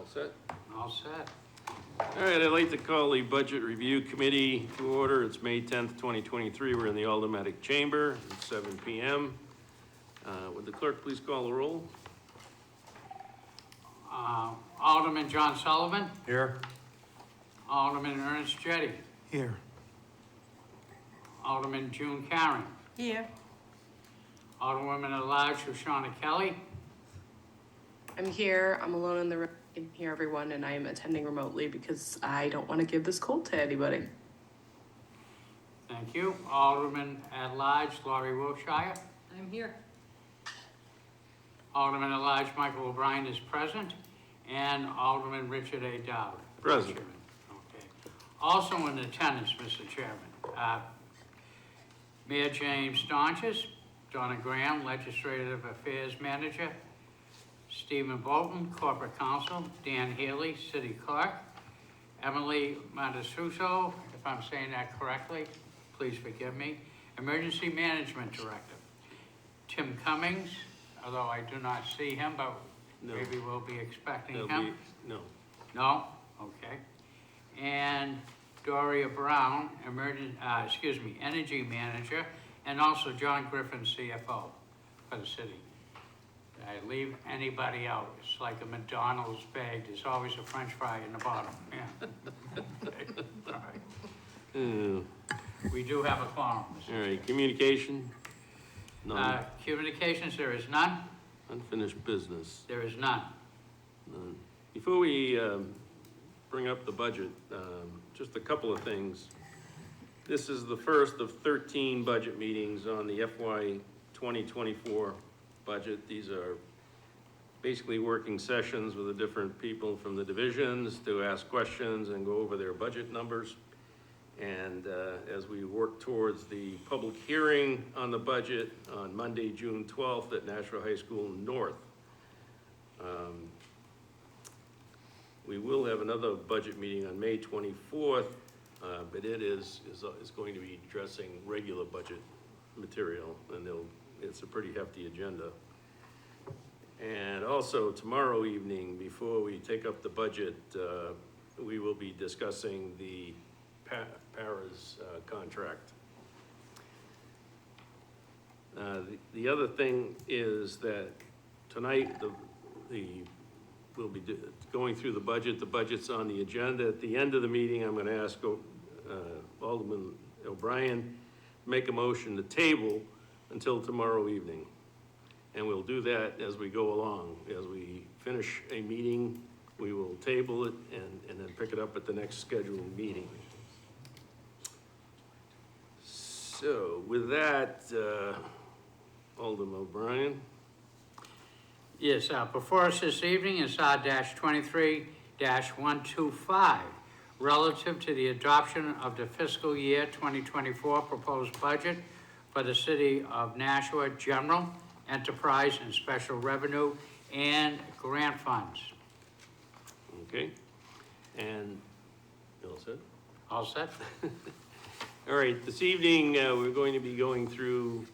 All set? All set. All right, I'd like to call the Budget Review Committee to order. It's May 10th, 2023. We're in the Aldermanic Chamber at 7 p.m. Would the clerk please call the roll? Alderman John Sullivan, Here. Alderman Ernest Jettie, Here. Alderman June Karen, Here. Alderwoman at Large Shoshana Kelly, I'm here. I'm alone in the room. I can hear everyone, and I am attending remotely because I don't want to give this cold to anybody. thank you. Alderman at Large Laurie Wiltshire, I'm here. Alderman at Large Michael O'Brien is present, and Alderman Richard A. Dowd. Present. Chairman. Okay. Also in attendance, Mr. Chairman, Mayor James Staunches, Donna Graham, Legislative Affairs Manager, Stephen Bolton, Corporate Counsel, Dan Healy, City Clerk, Emily Matasuso, if I'm saying that correctly, please forgive me, Emergency Management Director, Tim Cummings, although I do not see him, but No. maybe we'll be expecting There'll him. No. No? Okay. And Doria Brown, Energy Manager, and also John Griffin, CFO for the city. Did I leave anybody out? It's like a McDonald's bag, there's always a french fry in the bottom, yeah. Okay. All right. All We do have a quorum, Mr. right, communication? None. Communications, there is none? Unfinished business? There is none. None. Before we bring up the budget, just a couple of things. This is the first of 13 budget meetings on the FY 2024 budget. These are basically working sessions with the different people from the divisions to ask questions and go over their budget numbers. And as we work towards the public hearing on the budget on Monday, June 12th at Nashua High School North. We will have another budget meeting on May 24th, but it is going to be addressing regular budget material, and it's a pretty hefty agenda. And also tomorrow evening, before we take up the budget, we will be discussing the Paras contract. The other thing is that tonight we'll be going through the budget. The budget's on the agenda. At the end of the meeting, I'm going to ask Alderman O'Brien to make a motion to table until tomorrow evening. And we'll do that as we go along. As we finish a meeting, we will table it and then pick it up at the next scheduled meeting. So with that, Alderman O'Brien. Yes, before us this evening is R-23-125, relative to the adoption of the fiscal year 2024 proposed budget for the city of Nashua General, Enterprise, and Special Revenue and Grant Funds. Okay. And you all set? All set? All right, this evening, we're going to be going through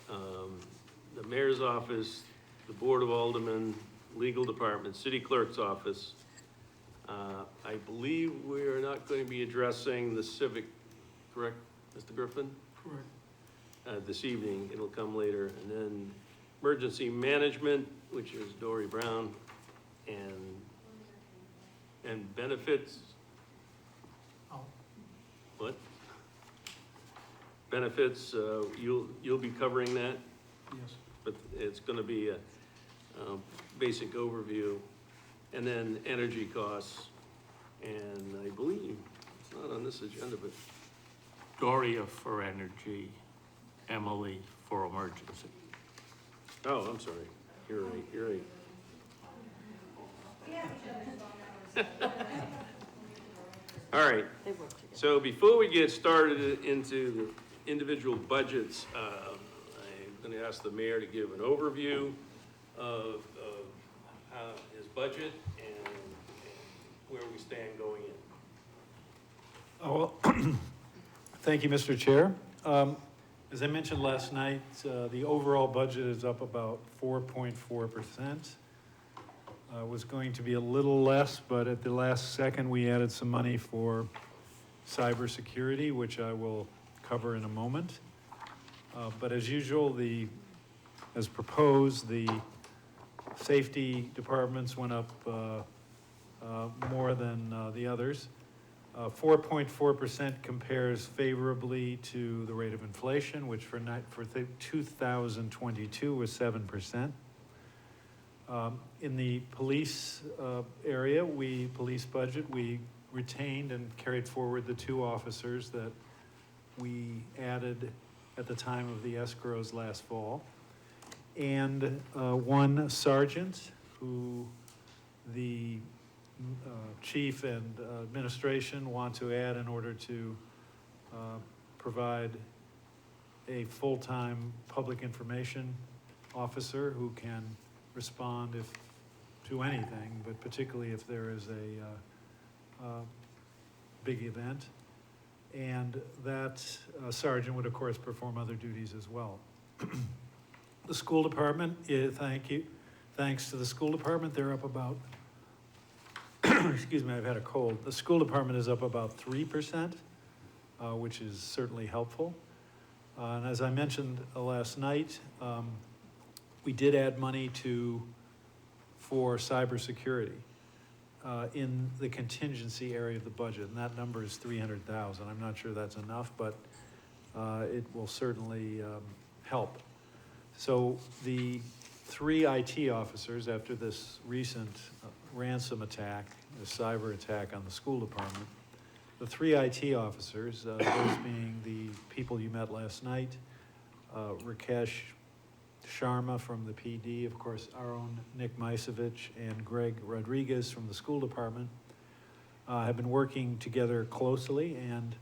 the mayor's office, the Board of Aldermen, Legal Department, City Clerk's office. I believe we are not going to be addressing the civic, correct, Mr. Griffin? Correct. This evening, it'll come later. And then Emergency Management, which is Dory Brown, and benefits. Oh. What? Benefits, you'll be covering that? Yes. But it's gonna be a basic overview, and then energy costs, and I believe, it's not on this agenda, but Doria for energy, Emily for emergency. oh, I'm sorry, you're right. All right, They work together. so before we get started into the individual budgets, I'm gonna ask the mayor to give an overview of his budget and where we stand going in. Oh, well, thank you, Mr. Chair. As I mentioned last night, the overall budget is up about 4.4%. was going to be a little less, but at the last second, we added some money for cybersecurity, which I will cover in a moment. But as usual, as proposed, the safety departments went up more than the others. 4.4% compares favorably to the rate of inflation, which for 2022 was 7%. In the police area, police budget, we retained and carried forward the 2 officers that we added at the time of the escrows last fall. And 1 sergeant who the chief and administration want to add in order to provide a full-time public information officer who can respond to anything, but particularly if there is a big event. And that sergeant would, of course, perform other duties as well. The school department, thanks to the school department, they're up about, excuse me, I've had a cold. The school department is up about 3%, which is certainly helpful. And as I mentioned last night, we did add money for cybersecurity in the contingency area of the budget, and that number is 300,000. I'm not sure that's enough, but it will certainly help. So the 3 IT officers, after this recent ransom attack, a cyber attack on the school department, the 3 IT officers, those being the people you met last night, Rakesh Sharma from the PD, of course, our own Nick Misevich, and Greg Rodriguez from the school department, have been working together closely, and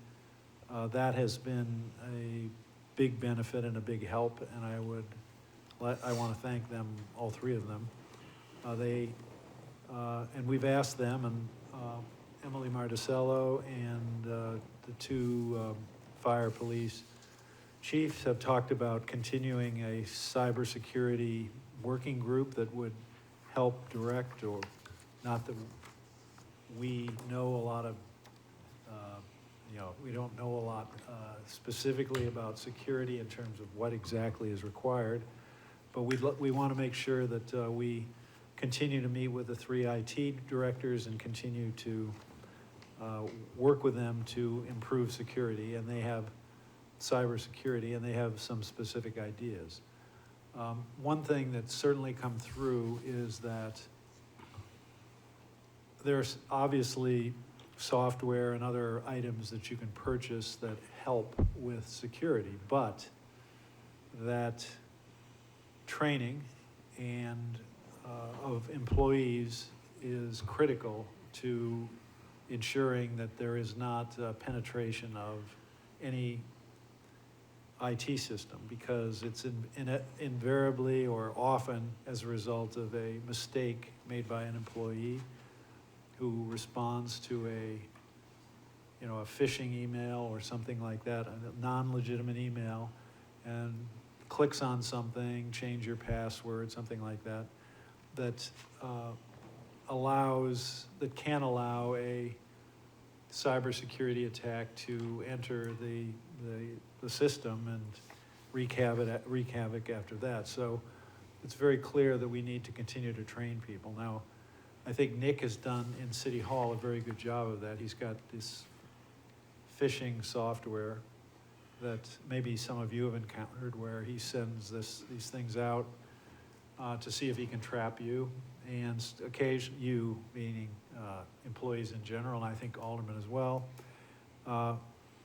that has been a big benefit and a big help, and I want to thank them, all 3 of them. And we've asked them, and Emily Marticello and the 2 fire police chiefs have talked about continuing a cybersecurity working group that would help direct, or not that we know a lot of, we don't know a lot specifically about security in terms of what exactly is required, but we want to make sure that we continue to meet with the 3 IT directors and continue to work with them to improve security, and they have cybersecurity, and they have some specific ideas. One thing that's certainly come through is that there's obviously software and other items that you can purchase that help with security, but that training and of employees is critical to ensuring that there is not penetration of any IT system, because it's invariably or often as a result of a mistake made by an employee who responds to a phishing email or something like that, a non-legitimate email, and clicks on something, change your password, something like that, that can allow a cybersecurity attack to enter the system and wreak havoc after that. So it's very clear that we need to continue to train people. Now, I think Nick has done in City Hall a very good job of that. He's got this phishing software that maybe some of you have encountered, where he sends these things out to see if he can trap you, and occasionally, you meaning employees in general, and I think aldermen as well.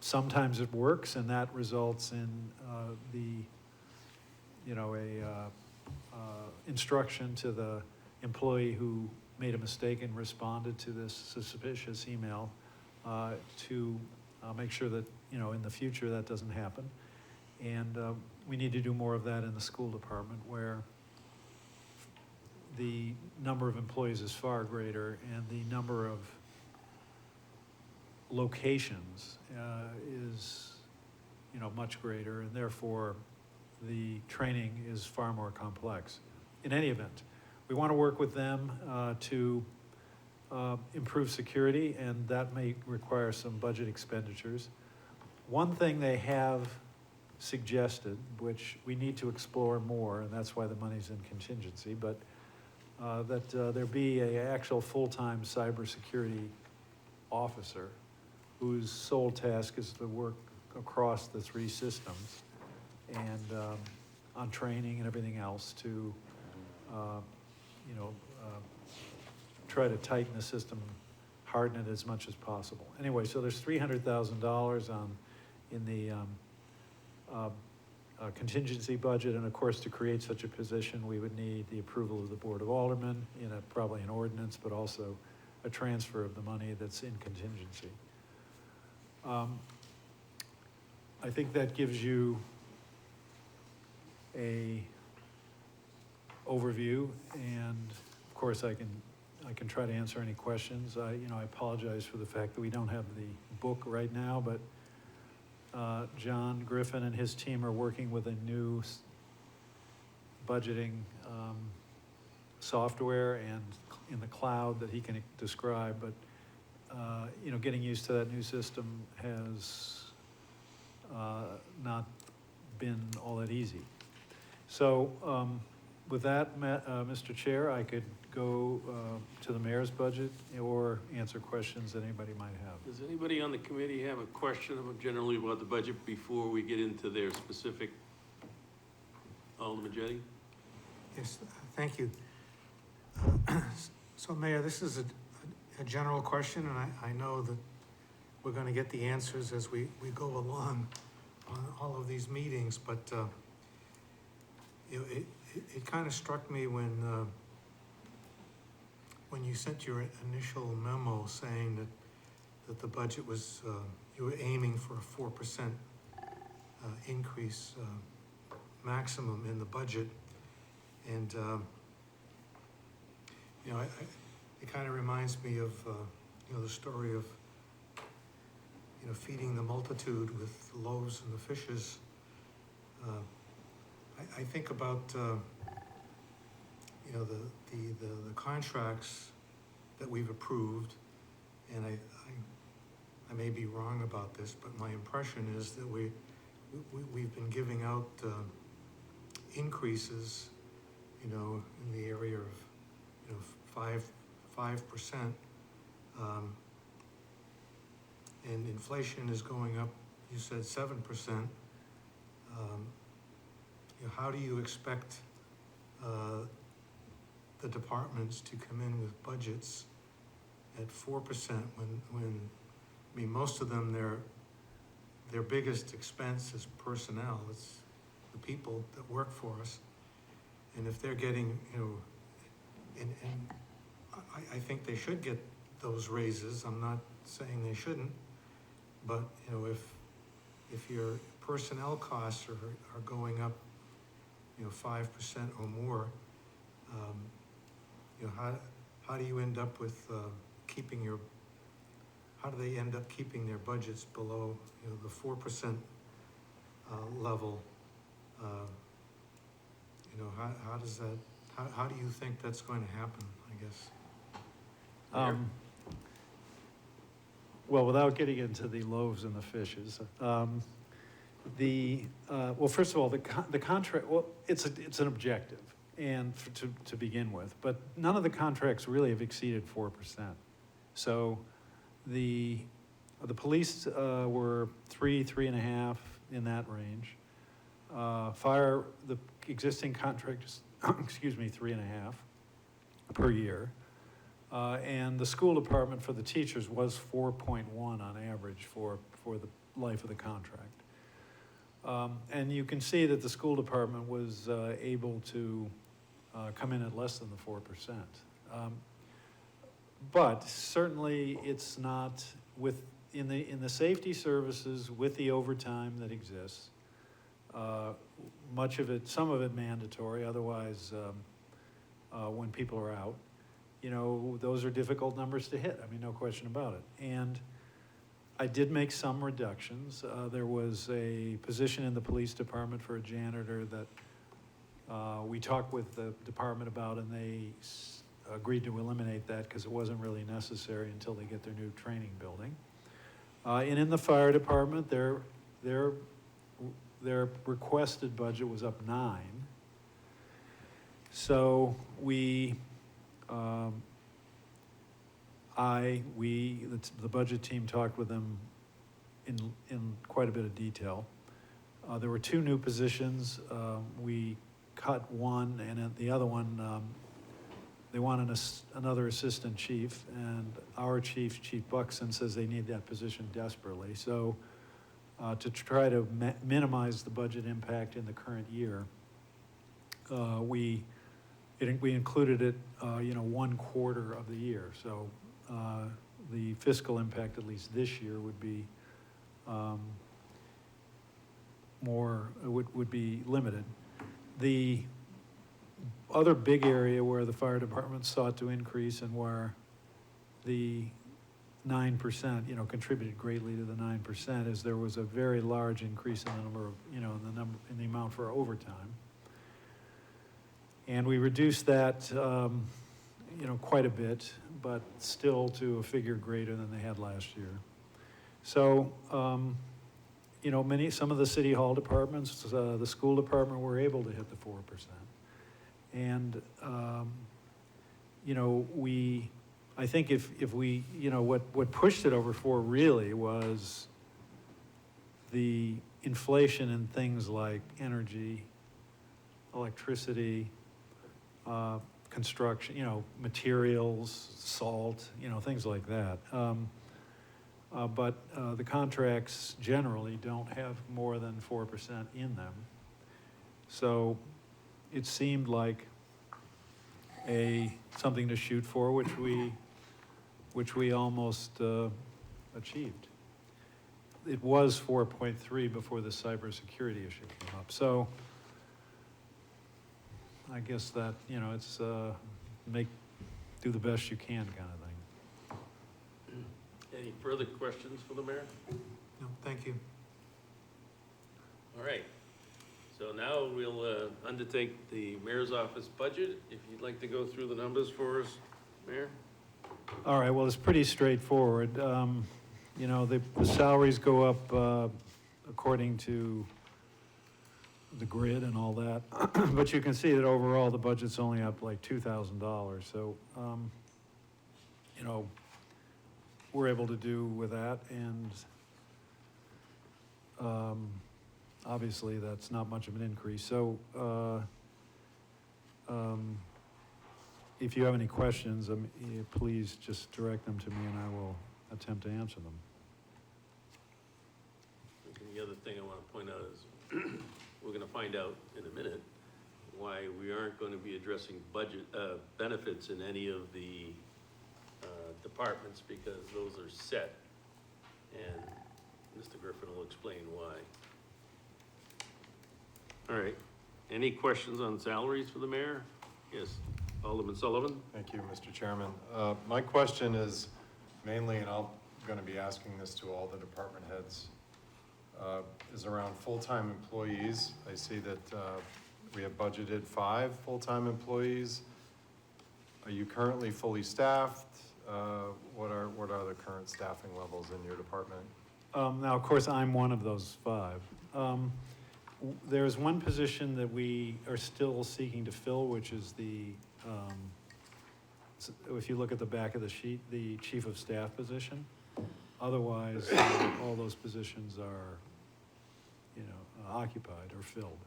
Sometimes it works, and that results in instruction to the employee who made a mistake and responded to this suspicious email to make sure that in the future that doesn't happen. And we need to do more of that in the school department, where the number of employees is far greater, and the number of locations is much greater, and therefore the training is far more complex. In any event, we want to work with them to improve security, and that may require some budget expenditures. One thing they have suggested, which we need to explore more, and that's why the money's in contingency, but that there be an actual full-time cybersecurity officer whose sole task is to work across the three systems and on training and everything else to, try to tighten the system, harden it as much as possible. Anyway, so there's $300,000 in the contingency budget, and of course, to create such a position, we would need the approval of the Board of Aldermen in probably an ordinance, but also a transfer of the money that's in contingency. I think that gives you a overview, and of course, I can try to answer any questions. I apologize for the fact that we don't have the book right now, but John Griffin and his team are working with a new budgeting software and in the cloud that he can describe, but getting used to that new system has not been all that easy. So with that, Mr. Chair, I could go to the mayor's budget or answer questions that anybody might have. Does anybody on the committee have a question generally about the budget before we get into their specific? Alderman Jettie? Yes, thank you. So Mayor, this is a general question, and I know that we're going to get the answers as we go along on all of these meetings, but it kind of struck me when you sent your initial memo saying that the budget was, you were aiming for a 4% increase maximum in the budget. And, it kind of reminds me of, the story of, feeding the multitude with the loaves and the fishes. I think about, the contracts that we've approved, and I may be wrong about this, but my impression is that we've been giving out increases, in the area of, 5%, and inflation is going up. You said 7%. How do you expect the departments to come in with budgets at 4% when most of them, their biggest expense is personnel. It's the people that work for us. And if they're getting, and I think they should get those raises. I'm not saying they shouldn't, but if your personnel costs are going up, 5% or more, how do you end up with how do they end up keeping their budgets below, the 4% level? How does that, how do you think that's going to happen, I guess? Well, without getting into the loaves and the fishes, well, first of all, the contract, well, it's an objective, and to begin with, but none of the contracts really have exceeded 4%. So the police were 3.5 in that range. Fire, the existing contract is, 3.5 per year. And the school department for the teachers was 4.1 on average for the life of the contract. And you can see that the school department was able to come in at less than the 4%. But certainly it's not in the safety services with the overtime that exists. Some of it mandatory, otherwise when people are out, those are difficult numbers to hit. I mean, no question about it. And I did make some reductions. There was a position in the police department for a janitor that We talked with the department about it, and they agreed to eliminate that because it wasn't really necessary until they get their new training building. And in the fire department, their requested budget was up 9. So the budget team talked with them in quite a bit of detail. There were 2 new positions. We cut one, and at the other one, they wanted another assistant chief, and our chief, Chief Buxton, says they need that position desperately. So to try to minimize the budget impact in the current year, we included it, 1 quarter of the year. So the fiscal impact, at least this year, would be would be limited. The other big area where the fire department sought to increase and where the 9%, contributed greatly to the 9% is there was a very large increase in the number of, in the amount for overtime. And we reduced that, quite a bit, but still to a figure greater than they had last year. So, some of the city hall departments, the school department were able to hit the 4%. And, I think if we, what pushed it over 4 really was the inflation in things like energy, electricity, construction, materials, salt, things like that. But the contracts generally don't have more than 4% in them. So it seemed like something to shoot for, which we almost achieved. It was 4.3 before the cybersecurity issue came up. So I guess that, it's do the best you can kind of thing. Any further questions for the mayor? No, thank you. All right. So now we'll undertake the mayor's office budget. If you'd like to go through the numbers for us, Mayor? All right, well, it's pretty straightforward. The salaries go up according to the grid and all that. But you can see that overall, the budget's only up like $2,000. So, we're able to do with that. And obviously, that's not much of an increase. So, if you have any questions, please just direct them to me and I will attempt to answer them. The other thing I want to point out is we're going to find out in a minute why we aren't going to be addressing budget benefits in any of the departments, because those are set. And Mr. Griffin will explain why. All right. Any questions on salaries for the mayor? Yes, Alderman Sullivan? Thank you, Mr. Chairman. My question is mainly, and I'm going to be asking this to all the department heads, is around full-time employees. I see that we have budgeted 5 full-time employees. Are you currently fully staffed? What are the current staffing levels in your department? Now, of course, I'm one of those 5. There's one position that we are still seeking to fill, which is if you look at the back of the sheet, the chief of staff position. Otherwise, all those positions are, occupied or filled.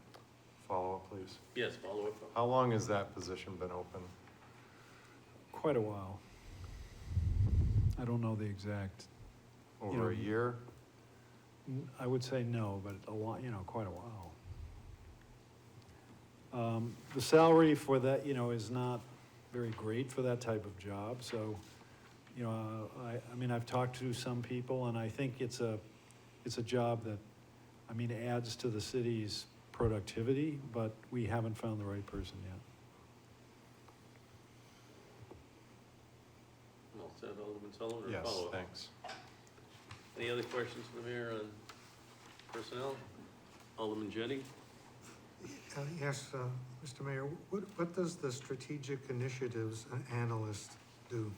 Follow-up, please. Yes, follow up. How long has that position been open? Quite a while. I don't know the exact. Over a year? I would say no, but a lot, quite a while. The salary for that, is not very great for that type of job. So, I've talked to some people, and I think it's a job that, adds to the city's productivity, but we haven't found the right person yet. All set, Alderman Sullivan, or Yes, follow up? thanks. Any other questions for the mayor on personnel? Alderman Jettie? Yes, Mr. Mayor, what does the strategic initiatives analyst do?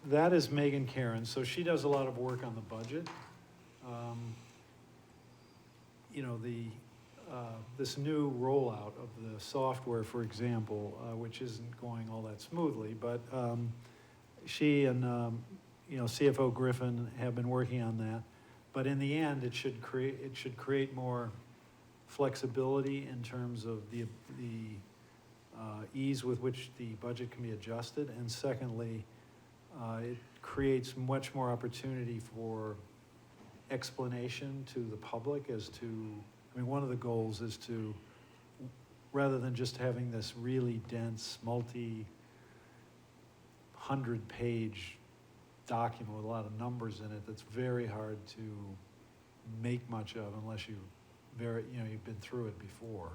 That is Megan Karen, so she does a lot of work on the budget. You know, this new rollout of the software, for example, which isn't going all that smoothly, but she and, you know, CFO Griffin have been working on that. But in the end, it should create more flexibility in terms of the ease with which the budget can be adjusted. And secondly, it creates much more opportunity for explanation to the public as to, I mean, one of the goals is to, rather than just having this really dense, multi-hundred-page document with a lot of numbers in it that's very hard to make much of unless you've been through it before.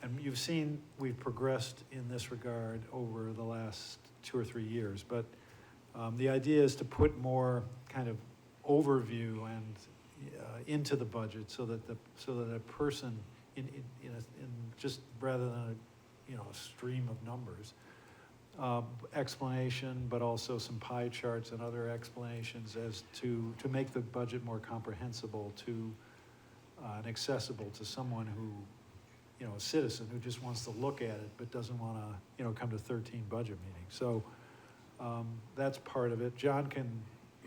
And you've seen we've progressed in this regard over the last 2 or 3 years, but the idea is to put more kind of overview and into the budget so that a person in just rather than a stream of numbers, explanation, but also some pie charts and other explanations as to make the budget more comprehensible to and accessible to someone who, a citizen who just wants to look at it but doesn't want to, come to 13 budget meetings. So that's part of it. John can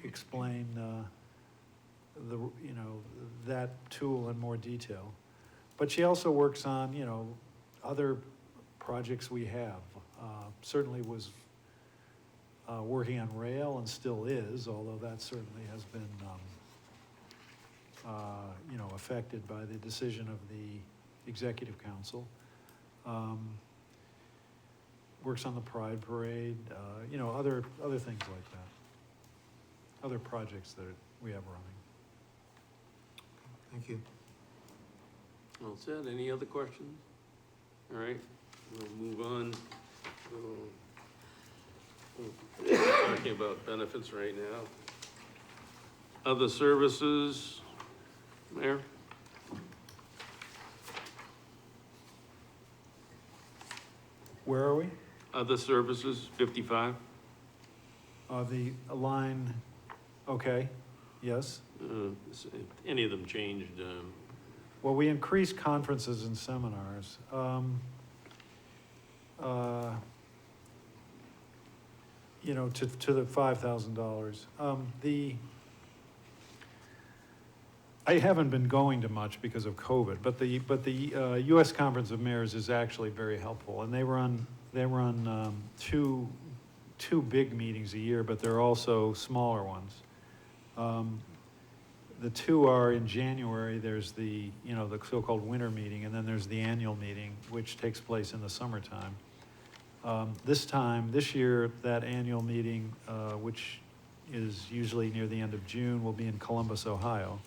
explain that tool in more detail. But she also works on, other projects we have. Certainly was working on rail and still is, although that certainly has been, affected by the decision of the Executive Council. Works on the Pride Parade, other things like that. Other projects that we have running. Thank you. All set, any other questions? All right, we'll move on. We're talking about benefits right now. Other services, Mayor? Where are we? Other services, 55. The line, okay, yes. Any of them changed? Well, we increased conferences and seminars. To the $5,000. I haven't been going to much because of COVID, but the U.S. Conference of Mayors is actually very helpful, and they run two big meetings a year, but there are also smaller ones. The two are in January. There's the so-called winter meeting, and then there's the annual meeting, which takes place in the summertime. This year, that annual meeting, which is usually near the end of June, will be in Columbus, Ohio.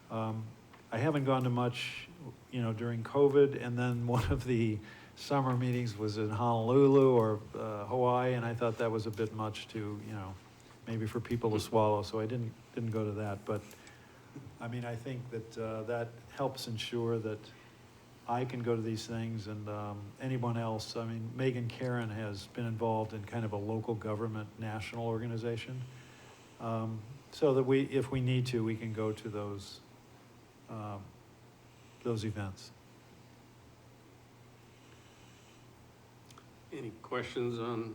I haven't gone to much, during COVID, and then one of the summer meetings was in Honolulu or Hawaii, and I thought that was a bit much to, maybe for people to swallow, so I didn't go to that. But I mean, I think that that helps ensure that I can go to these things, and anyone else. I mean, Megan Karen has been involved in kind of a local government national organization, so that if we need to, we can go to those events. Any questions on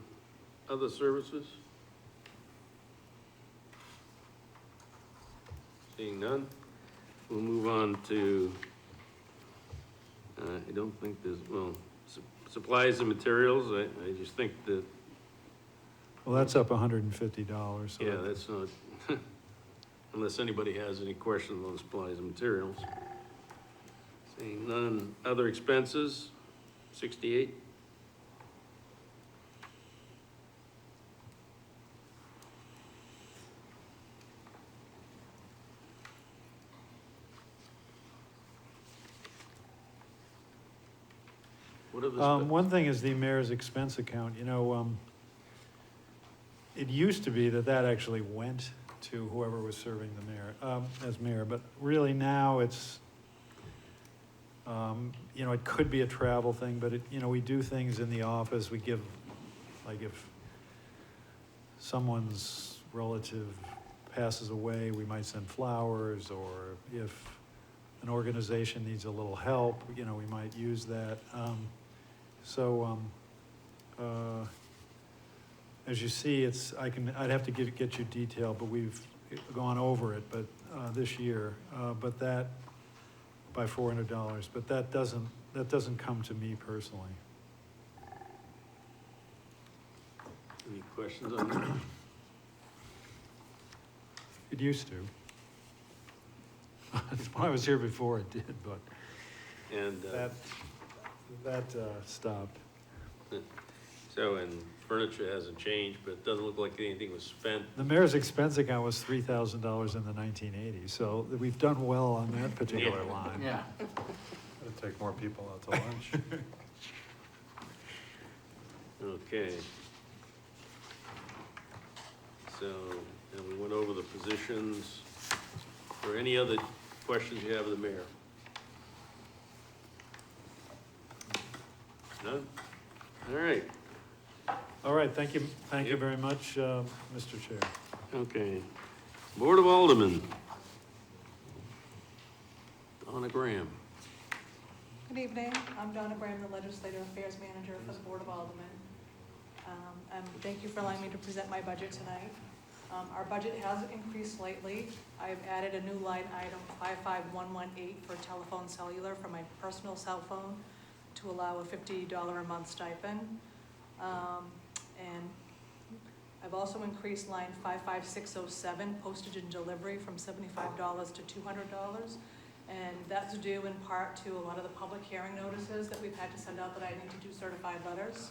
other services? Seeing none, we'll move on to, I don't think there's, supplies and materials. I just think that, Well, that's up $150. So yeah, that's not, unless anybody has any questions on supplies and materials. Seeing none, other expenses, 68. What are the One thing is the mayor's expense account. It used to be that actually went to whoever was serving the mayor, as mayor, but really now You know, it could be a travel thing, but it, you know, we do things in the office, we give, like if someone's relative passes away, we might send flowers, or if an organization needs a little help, you know, we might use that. As you see, I'd have to get you detail, but we've gone over it, but, this year, but that, by $400, but that doesn't come to me personally. Any questions on that? It used to. When I was here before, it did, but And, that stopped. so, and furniture hasn't changed, but it doesn't look like anything was spent. The mayor's expense account was $3,000 in the 1980s, so we've done well on that particular Yeah. line. Yeah. Gotta take more people out to lunch. Okay. So, and we went over the positions. Or any other questions you have of the mayor? None? All right, All right, thank you Yep. very much, Mr. Chair. okay. Board of Aldermen. Donna Graham. Good evening, I'm Donna Graham, the Legislative Affairs Manager for the Board of Aldermen. And thank you for allowing me to present my budget tonight. Our budget has increased slightly. I've added a new line item, 55118, for telephone cellular for my personal cell phone to allow a $50 a month stipend. And I've also increased line 55607, postage and delivery, from $75 to $200. And that's due in part to a lot of the public hearing notices that we've had to send out that I need to do certified letters.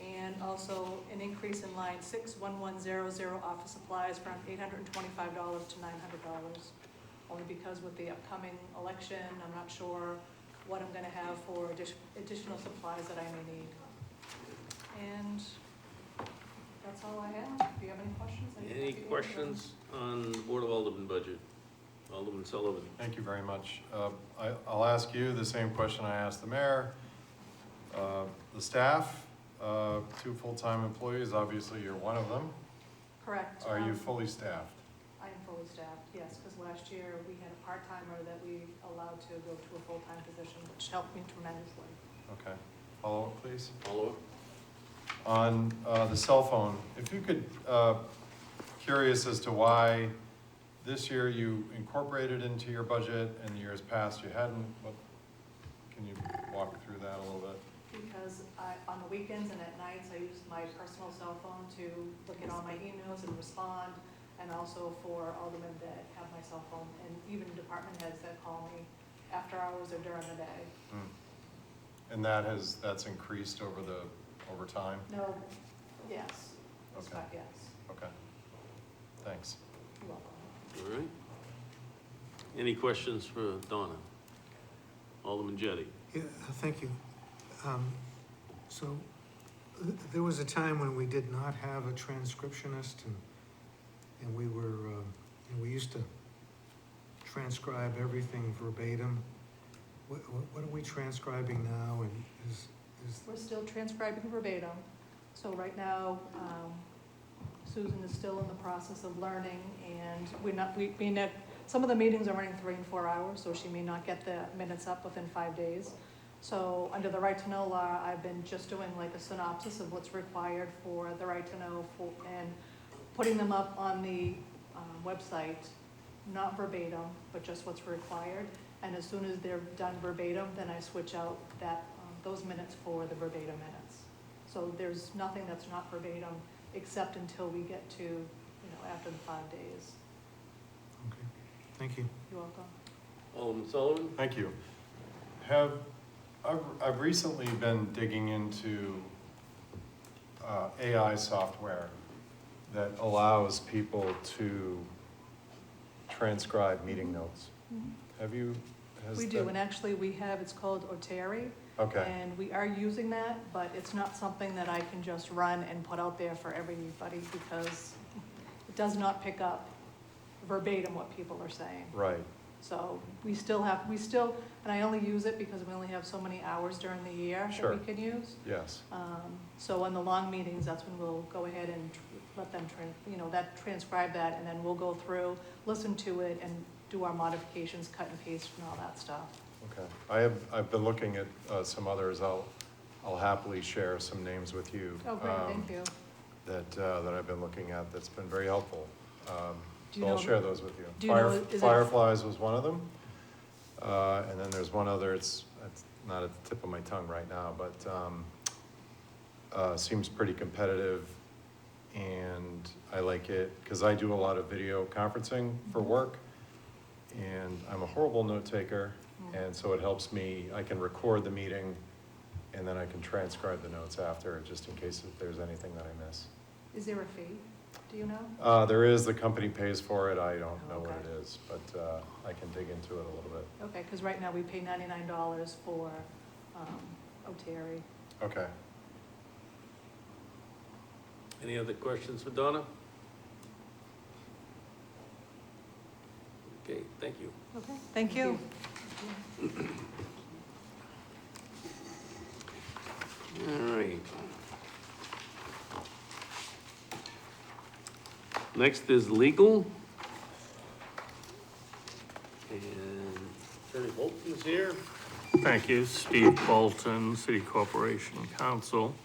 And also an increase in line 61100, office supplies, from $825 to $900. Only because with the upcoming election, I'm not sure what I'm gonna have for additional supplies that I may need. And that's all I have. If you have any questions, I'd be happy Any to answer them. questions on Board of Aldermen budget? Alderman Sullivan. Thank you very much. I'll ask you the same question I asked the mayor. The staff, 2 full-time employees, obviously you're one of them. Correct. Are you fully staffed? I am fully staffed, yes, because last year we had a part-timer that we allowed to go to a full-time position, which helped me tremendously. Okay. Follow-up, please. Follow-up? On the cell phone, if you could, curious as to why this year you incorporated into your budget and years past you hadn't. Can you walk through that a little bit? Because on the weekends and at nights, I use my personal cell phone to look at all my emails and respond, and also for aldermen that have my cell phone, and even department heads that call me after hours or during the day. And that's increased over time? No, yes. Okay. Yes. Okay. Thanks. You're welcome. All right. Any questions for Donna? Alderman Jettie. Yeah, thank you. So, there was a time when we did not have a transcriptionist, and we were, and we used to transcribe everything verbatim. What are we transcribing now, and is We're still transcribing verbatim. So right now, Susan is still in the process of learning, and some of the meetings are running 3 and 4 hours, so she may not get the minutes up within 5 days. So under the right to know law, I've been just doing like a synopsis of what's required for the right to know, and putting them up on the website, not verbatim, but just what's required. And as soon as they're done verbatim, then I switch out those minutes for the verbatim minutes. So there's nothing that's not verbatim, except until we get to, after the 5 days. okay, thank you. You're welcome. Alderman Sullivan? Thank you. I've recently been digging into AI software that allows people to transcribe meeting notes. Have you? We do, and actually it's called Oteri. Okay, And we are using that, but it's not something that I can just run and put out there for everybody, because it does not pick up verbatim what people are saying. right. So we still, and I only use it because we only have so many hours during the year that Sure. we can use. Yes, So on the long meetings, that's when we'll go ahead and let them, transcribe that, and then we'll go through, listen to it, and do our modifications, cut and paste and all that stuff. okay. I've been looking at some others. I'll happily share some names with you. Oh, great, thank you. That I've been looking at, that's been very helpful. Do you So I'll know- share those with you. do you know, is it- Fireflies was one of them. And then there's one other, it's not at the tip of my tongue right now, but seems pretty competitive. And I like it, because I do a lot of video conferencing for work. And I'm a horrible note taker, and so it helps me, I can record the meeting, and then I can transcribe the notes after, just in case if there's anything that I miss. Is there a fee? Do you know? There is, the company pays for it, I don't know what Okay. it is, but I can dig into it a little bit. Okay, because right now we pay $99 for Oteri. Okay. Any other questions for Donna? Okay, thank you. Okay, thank you. All right. Next is legal. And Attorney Bolton's here. Thank you, Steve Bolton, City Corporation Counsel.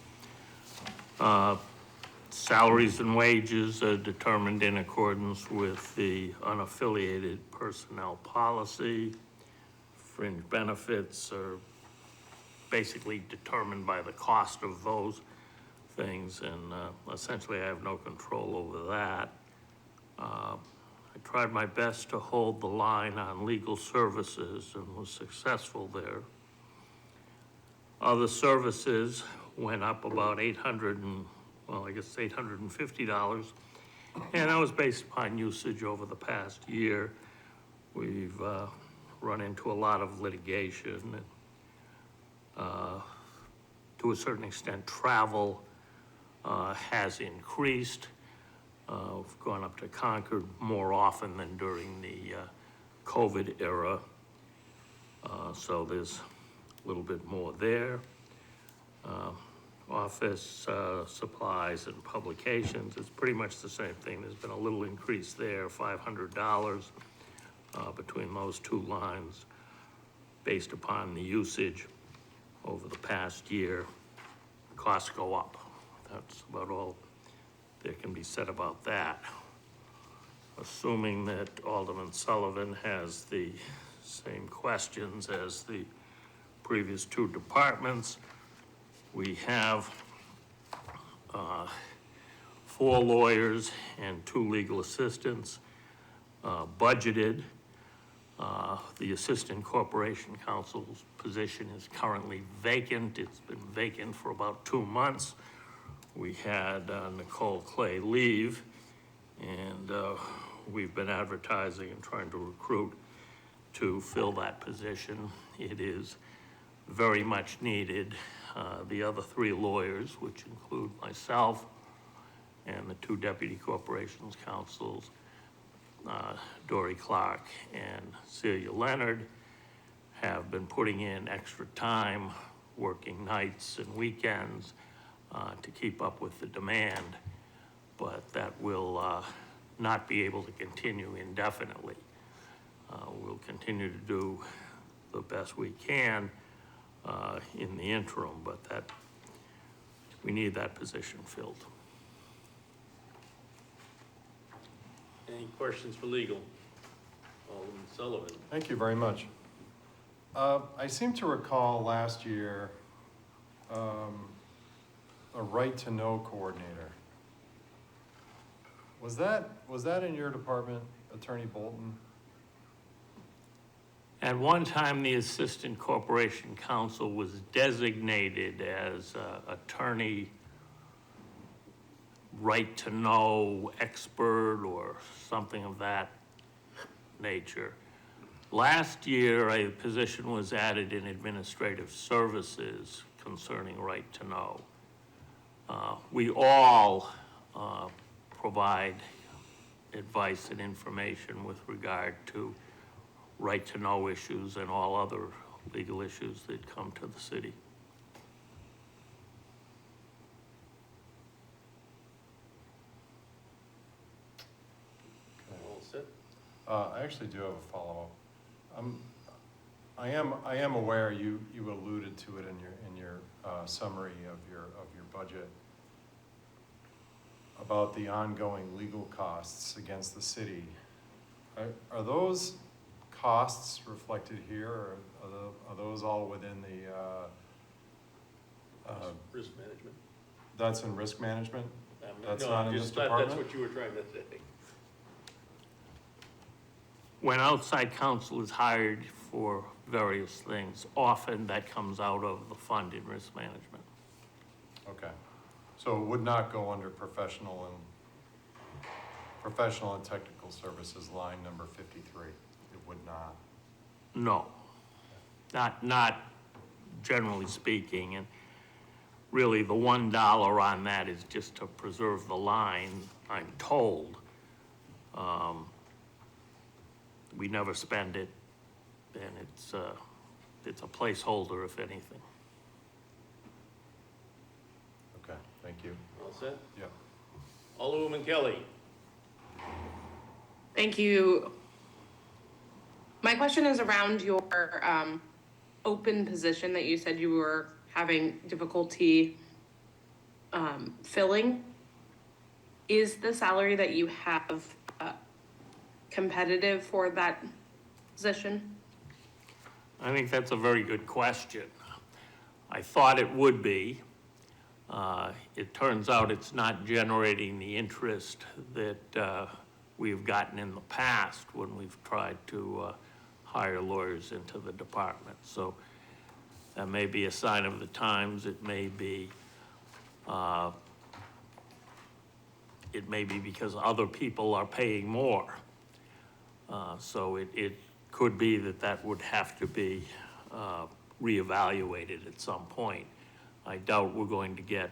Salaries and wages are determined in accordance with the unaffiliated personnel policy. Fringe benefits are basically determined by the cost of those things, and essentially I have no control over that. I tried my best to hold the line on legal services and was successful there. Other services went up about $850, and that was based upon usage over the past year. We've run into a lot of litigation, and to a certain extent, travel has increased. We've gone up to Concord more often than during the COVID era, so there's a little bit more there. Office supplies and publications, it's pretty much the same thing. There's been a little increase there, $500 between those two lines based upon the usage over the past year. Costs go up. That's about all there can be said about that. Assuming that Alderman Sullivan has the same questions as the previous two departments, we have 4 lawyers and 2 legal assistants budgeted. The Assistant Corporation Counsel's position is currently vacant. It's been vacant for about 2 months. We had Nicole Clay leave, and we've been advertising and trying to recruit to fill that position. It is very much needed. The other 3 lawyers, which include myself and the 2 deputy corporations counsels, Dory Clark and Celia Leonard, have been putting in extra time, working nights and weekends to keep up with the demand, but that will not be able to continue indefinitely. We'll continue to do the best we can in the interim, but we need that position filled. Any questions for legal? Alderman Sullivan. Thank you very much. I seem to recall last year a right-to-know coordinator. Was that in your department, Attorney Bolton? At one time, the Assistant Corporation Counsel was designated as attorney right-to-know expert or something of that nature. Last year, a position was added in administrative services concerning right-to-know. We all provide advice and information with regard to right-to-know issues and all other legal issues that come to the city. All set? I actually do have a follow-up. I am aware you alluded to it in your summary of your budget about the ongoing legal costs against the city. Are those costs reflected here, or are those all within the, Risk management. that's in risk management? That's No, not in this just thought department? That's what you were trying to say. When outside counsel is hired for various things, often that comes out of the fund in risk management. Okay, so it would not go under professional and technical services line number 53? It would not? No, not generally speaking, and really the $1 on that is just to preserve the line, I'm told. We never spend it, and it's a placeholder, if anything. Okay, thank you. All set? Yep. Alderwoman Kelly. Thank you. My question is around your open position that you said you were having difficulty filling. Is the salary that you have competitive for that position? I think that's a very good question. I thought it would be. It turns out it's not generating the interest that we've gotten in the past when we've tried to hire lawyers into the department. So that may be a sign of the times. It may be because other people are paying more. So it could be that would have to be reevaluated at some point. I doubt we're going to get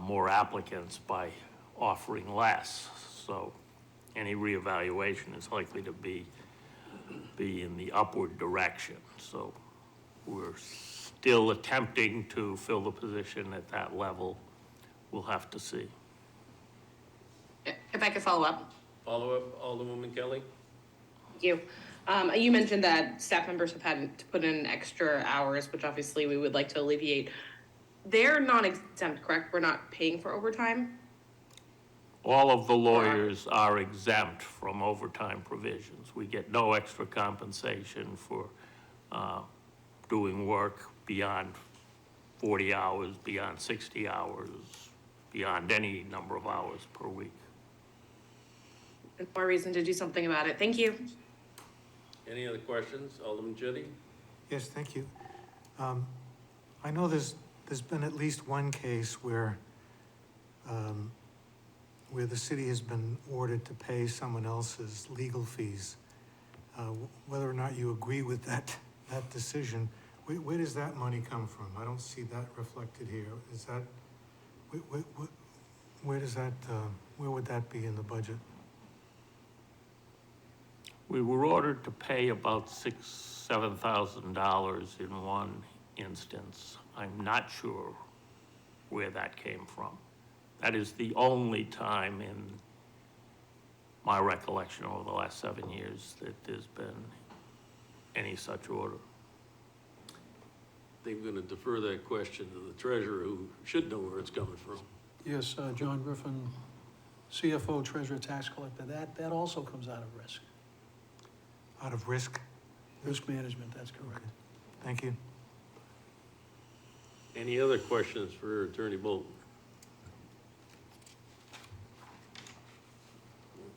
more applicants by offering less. So any reevaluation is likely to be in the upward direction. So we're still attempting to fill the position at that level. We'll have to see. If I could follow up. Follow up, Alderwoman Kelly? Thank you. You mentioned that staff members have had to put in extra hours, which obviously we would like to alleviate. They're non-exempt, correct? We're not paying for overtime? All of the lawyers are exempt from overtime provisions. We get no extra compensation for doing work beyond 40 hours, beyond 60 hours, beyond any number of hours per week. And more reason to do something about it. Thank you. Any other questions? Alderman Jettie? Yes, thank you. I know there's been at least one case where the city has been ordered to pay someone else's legal fees. Whether or not you agree with that decision, where does that money come from? I don't see that reflected here. Is that, where does that, where would that be in the budget? We were ordered to pay about $7,000 in one instance. I'm not sure where that came from. That is the only time in my recollection over the last 7 years that there's been any such order. I think we're gonna defer that question to the treasurer, who should know where it's coming from. Yes, John Griffin, CFO, Treasurer, Tax Collector, that also comes out of risk. Out of risk? Risk management, that's correct. Thank you. Any other questions for Attorney Bolton?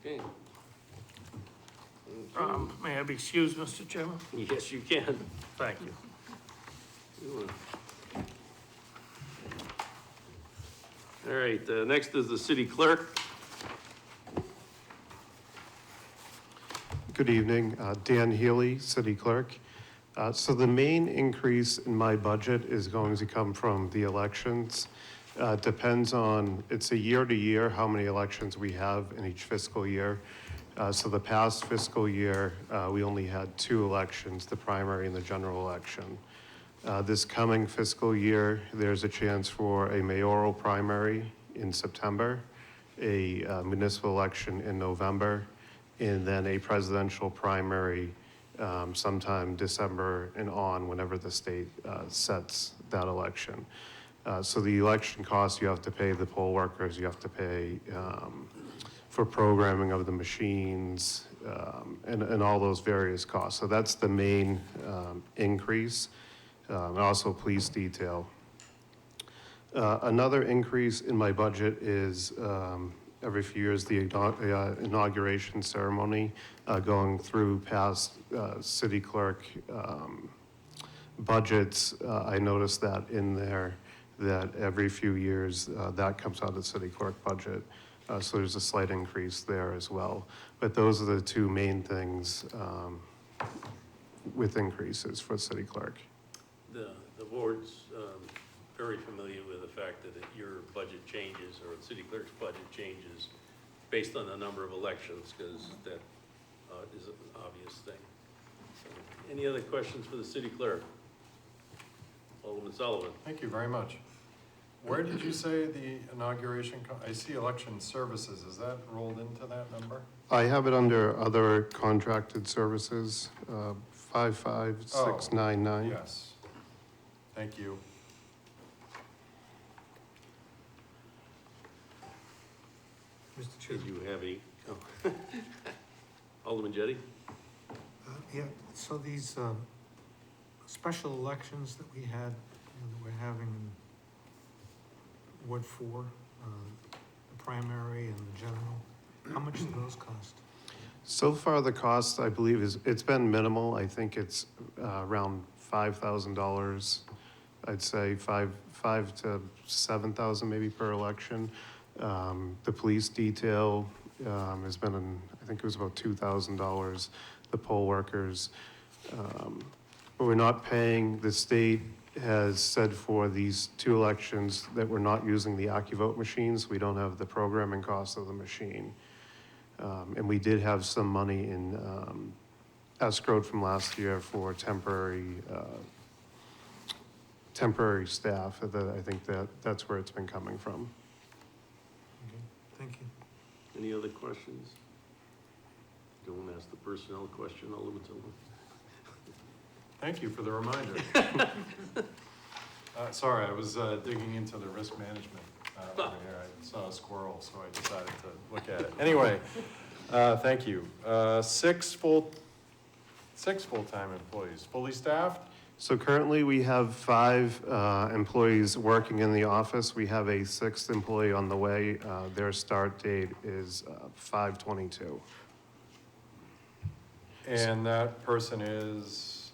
Okay. May I be excused, Mr. Chairman? Yes, you can. Thank you. All right, next is the city clerk. Good evening, Dan Healy, City Clerk. So the main increase in my budget is going to come from the elections. Depends on, it's a year to year, how many elections we have in each fiscal year. So the past fiscal year, we only had 2 elections, the primary and the general election. This coming fiscal year, there's a chance for a mayoral primary in September, a municipal election in November, and then a presidential primary sometime December and on, whenever the state sets that election. So the election costs, you have to pay the poll workers, you have to pay for programming of the machines, and all those various costs. So that's the main increase, and also police detail. Another increase in my budget is every few years the inauguration ceremony, going through past city clerk budgets. I noticed that in there, that every few years that comes out of the city clerk budget. So there's a slight increase there as well. But those are the 2 main things with increases for city clerk. The board's very familiar with the fact that your budget changes, or the city clerk's budget changes based on the number of elections, because that is an obvious thing. So, any other questions for the city clerk? Alderman Sullivan? Thank you very much. Where did you say the inauguration, I see election services, is that rolled into that number? I have it under other contracted services, 55699. Yes. Thank you. Mr. Chair. Did you have any? Oh. Alderman Jettie? Yeah, so these special elections that we had, that we're having in Ward 4, the primary and the general, how much do those cost? So far, the cost, I believe, it's been minimal. I think it's around $5,000. I'd say five to 7,000 maybe per election. The police detail has been, I think it was about $2,000. The poll workers, but we're not paying. The state has said for these 2 elections that we're not using the AccuVote machines. We don't have the programming cost of the machine. And we did have some money in escrowed from last year for temporary staff. That I think that's where it's been coming from. Okay, thank you. Any other questions? Don't ask the personnel question, Alderman Sullivan. Thank you for the reminder. Sorry, I was digging into the risk management over here. I saw a squirrel, so I decided to look at it. Anyway, thank you. 6 full-time employees, fully staffed? So currently we have 5 employees working in the office. We have a 6th employee on the way. Their start date is 5/22. And that person is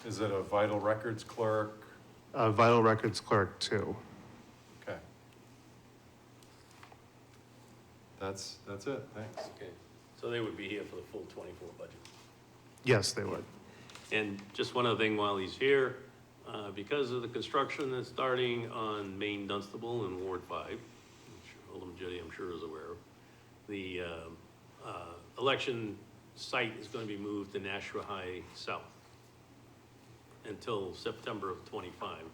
it a vital records clerk? Vital records clerk 2. Okay. That's it, thanks. Okay, so they would be here for the full 24 budget. Yes, they would. And just one other thing while he's here, because of the construction that's starting on Main Dunstable in Ward 5, which Alderman Jettie, I'm sure, is aware of, the election site is going to be moved to Nashua High South until September of 25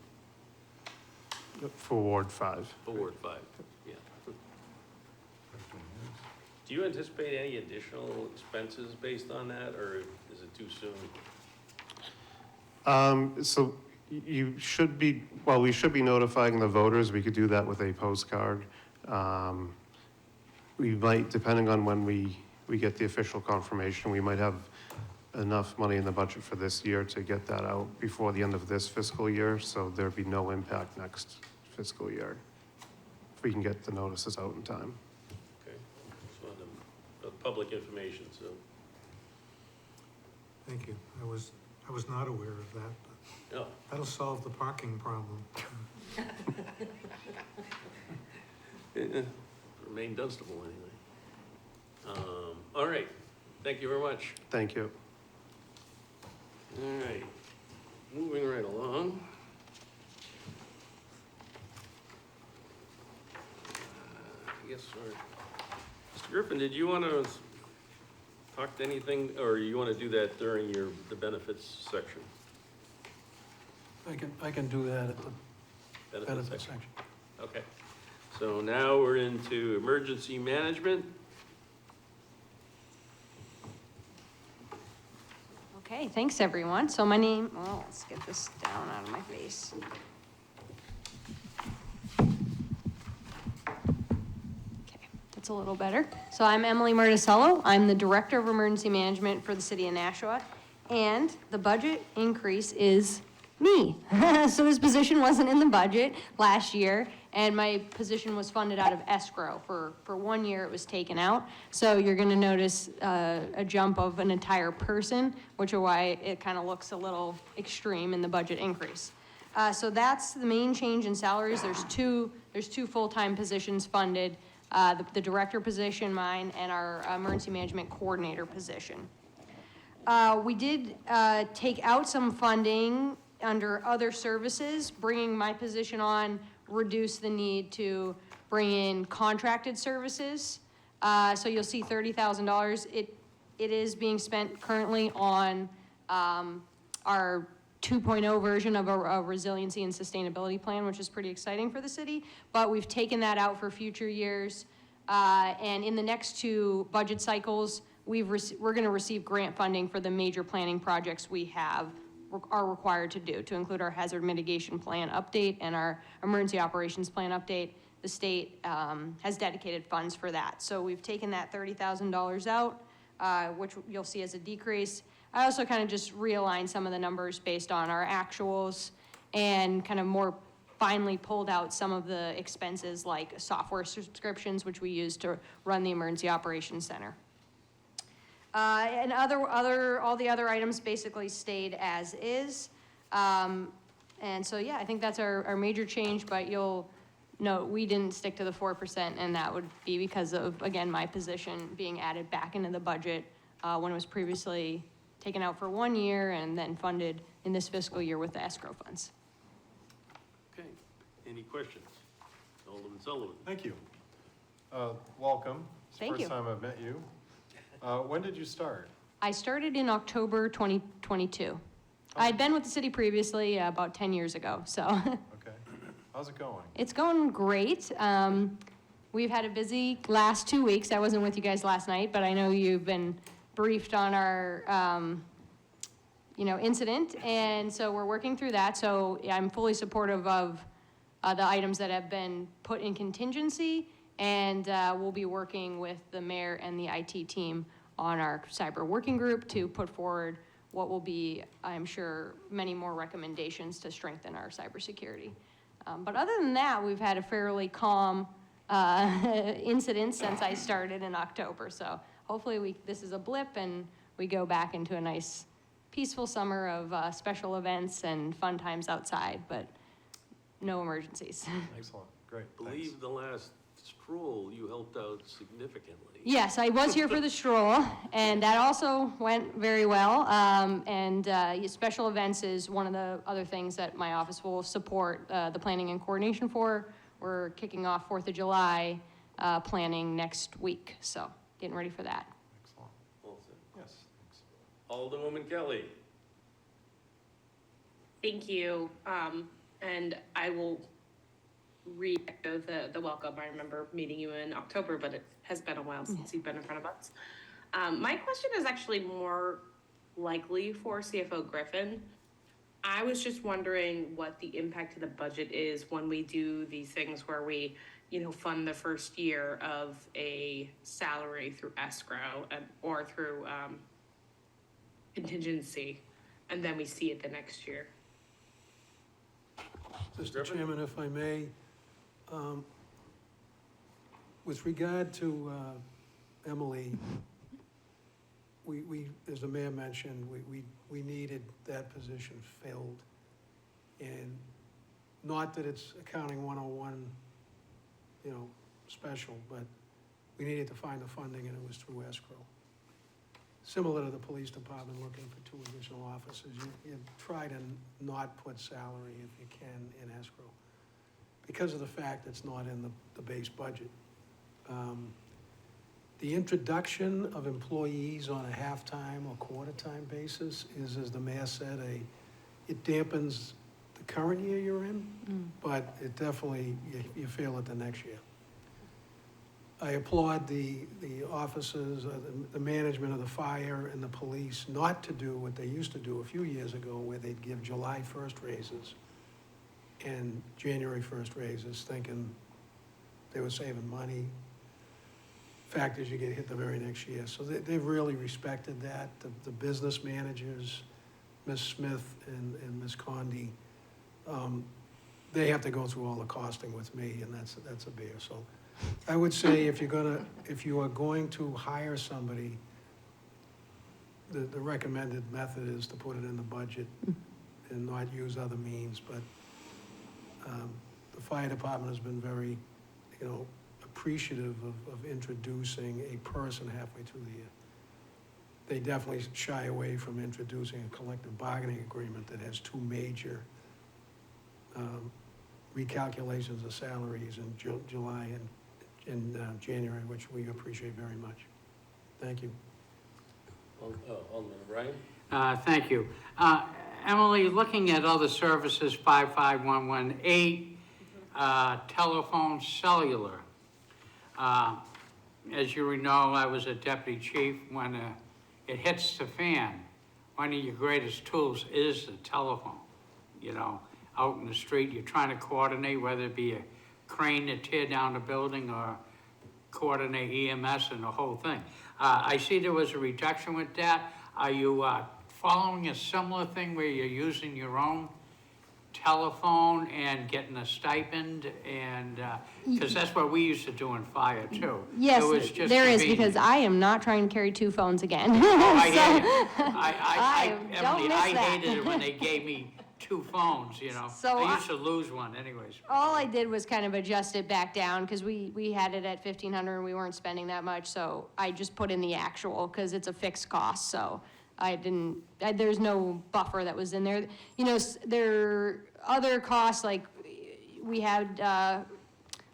For Ward 5. for Ward 5, yeah. Do you anticipate any additional expenses based on that, or is it too soon? So you should be, well, we should be notifying the voters. We could do that with a postcard. We might, depending on when we get the official confirmation, we might have enough money in the budget for this year to get that out before the end of this fiscal year, so there'd be no impact next fiscal year if we can get the notices out in time. Okay, just wanted the public information, so, Thank you. I was not aware of that, but yeah. that'll solve the parking problem. For Main Dunstable, anyway. All right, thank you very much. Thank you. All right, moving right along. I guess, Mr. Griffin, did you want to talked anything, or you want to do that during the benefits section? I can do that at the benefit section. section. Okay, so now we're into emergency management. Okay, thanks, everyone. So my name, well, let's get this down out of my face. Okay, that's a little better. So I'm Emily Marticello. I'm the Director of Emergency Management for the City of Nashua. And the budget increase is me. So this position wasn't in the budget last year, and my position was funded out of escrow. For 1 year, it was taken out. So you're gonna notice a jump of an entire person, which is why it kind of looks a little extreme in the budget increase. So that's the main change in salaries. There's two full-time positions funded, the director position, mine, and our emergency management coordinator position. We did take out some funding under other services. Bringing my position on reduced the need to bring in contracted services. So you'll see $30,000. It is being spent currently on our 2.0 version of a resiliency and sustainability plan, which is pretty exciting for the city. But we've taken that out for future years. And in the next 2 budget cycles, we're going to receive grant funding for the major planning projects we are required to do, to include our hazard mitigation plan update and our emergency operations plan update. The state has dedicated funds for that. So we've taken that $30,000 out, which you'll see as a decrease. I also kind of just realigned some of the numbers based on our actuals and kind of more finally pulled out some of the expenses like software subscriptions, which we use to run the emergency operations center. And all the other items basically stayed as is. And so, yeah, I think that's our major change, but you'll note we didn't stick to the 4%, and that would be because of, again, my position being added back into the budget when it was previously taken out for 1 year and then funded in this fiscal year with the escrow funds. Okay, any questions? Alderman Sullivan? Thank you. Welcome. It's the Thank you. first time I've met you. When did you start? I started in October 2022. I'd been with the city previously about 10 years ago, so. Okay. How's it going? It's going great. We've had a busy last 2 weeks. I wasn't with you guys last night, but I know you've been briefed on our, incident, and so we're working through that. So I'm fully supportive of the items that have been put in contingency, and we'll be working with the mayor and the IT team on our cyber working group to put forward what will be, I'm sure, many more recommendations to strengthen our cybersecurity. But other than that, we've had a fairly calm incident since I started in October. So hopefully this is a blip and we go back into a nice, peaceful summer of special events and fun times outside, but no emergencies. Excellent. Great. I believe the last stroll you helped out significantly. Yes, I was here for the stroll, and that also went very well. Special events is one of the other things that my office will support the planning and coordination for. We're kicking off 4th of July planning next week, so getting ready for that. Excellent. All set. Yes, thanks. Alderwoman Kelly? Thank you. And I will re-echo the welcome. I remember meeting you in October, but it has been a while since you've been in front of us. My question is actually more likely for CFO Griffin. I was just wondering what the impact to the budget is when we do these things where we, fund the first year of a salary through escrow or through contingency, and then we see it the next year. Mr. Chairman, if I may, with regard to Emily, we, as the mayor mentioned, we needed that position filled. And not that it's accounting 101, special, but we needed to find the funding and it was through escrow. Similar to the police department looking for 2 additional officers, you try to not put salary if you can in escrow, because of the fact it's not in the base budget. The introduction of employees on a half-time or quarter-time basis is, as the mayor said, it dampens the current year you're in, but it definitely, you feel it the next year. I applaud the officers, the management of the fire and the police not to do what they used to do a few years ago, where they'd give July 1st raises and January 1st raises, thinking they were saving money. Fact is, you get hit the very next year. So they've really respected that. The business managers, Ms. Smith and Ms. Condi, they have to go through all the costing with me, and that's a bear. So I would say if you are going to hire somebody, the recommended method is to put it in the budget and not use other means. But the fire department has been very, appreciative of introducing a person halfway through the year. They definitely shy away from introducing a collective bargaining agreement that has two major recalculations of salaries in July and January, which we appreciate very much. Thank you. Alderman O'Brien? Thank you. Emily, looking at other services, 55118, telephone cellular. As you know, I was a deputy chief. When it hits the fan, one of your greatest tools is the telephone. Out in the street, you're trying to coordinate, whether it be a crane to tear down the building or coordinate EMS and the whole thing. I see there was a reduction with that. Are you following a similar thing where you're using your own telephone and getting a stipend? And because that's what we used to do in fire too. Yes, It was just there is, convenient. because I am not trying to carry two phones again. Oh, I hear you. don't Emily, miss I that. hated it when they gave me two phones, So I used to lose one anyways. All I did was kind of adjust it back down, because we had it at 1,500 and we weren't spending that much, so I just put in the actual, because it's a fixed cost, so there's no buffer that was in there. There are other costs, like we had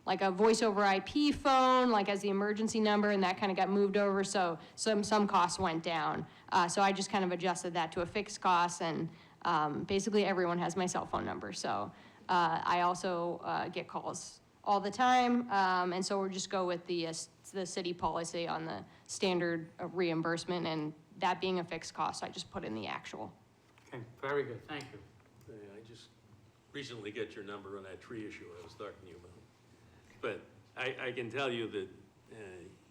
like a voice over IP phone, like as the emergency number, and that kind of got moved over, so some costs went down. So I just kind of adjusted that to a fixed cost, and basically everyone has my cell phone number, so I also get calls all the time, and so we'll just go with the city policy on the standard reimbursement, and that being a fixed cost, I just put in the actual. Okay, very good, thank you. I just recently got your number on that tree issue I was talking to you about. But I can tell you that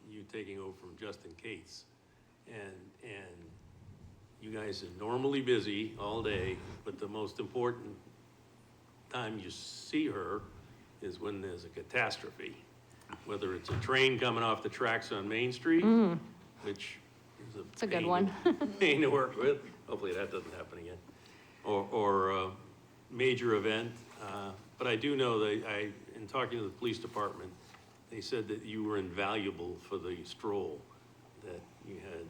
you taking over from Justin Cates, and you guys are normally busy all day, but the most important time you see her is when there's a catastrophe. Whether it's a train coming off the tracks on Main Street, which is It's a good one. pain to work with. Hopefully that doesn't happen again. Or a major event. But I do know that in talking to the police department, they said that you were invaluable for the stroll, that you had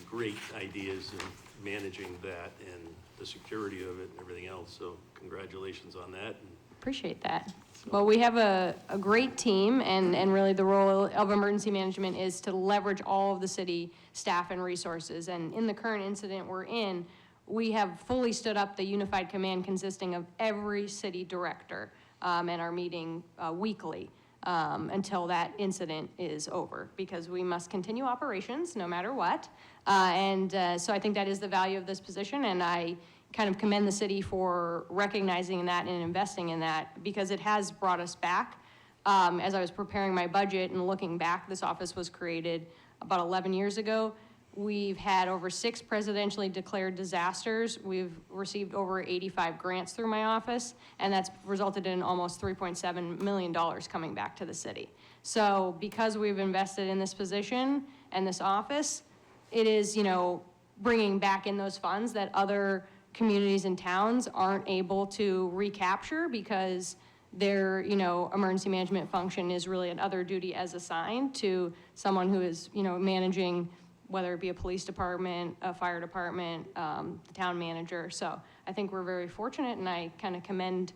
great ideas in managing that and the security of it and everything else. So congratulations on that. Appreciate that. Well, we have a great team, and really the role of emergency management is to leverage all of the city staff and resources. And in the current incident we're in, we have fully stood up the unified command consisting of every city director, and are meeting weekly until that incident is over, because we must continue operations no matter what. So I think that is the value of this position, and I kind of commend the city for recognizing that and investing in that, because it has brought us back. As I was preparing my budget and looking back, this office was created about 11 years ago. We've had over 6 presidentially declared disasters. We've received over 85 grants through my office, and that's resulted in almost $3.7 million coming back to the city. So because we've invested in this position and this office, it is, bringing back in those funds that other communities and towns aren't able to recapture, because their, emergency management function is really another duty as assigned to someone who is, managing, whether it be a police department, a fire department, the town manager. So I think we're very fortunate, and I kind of commend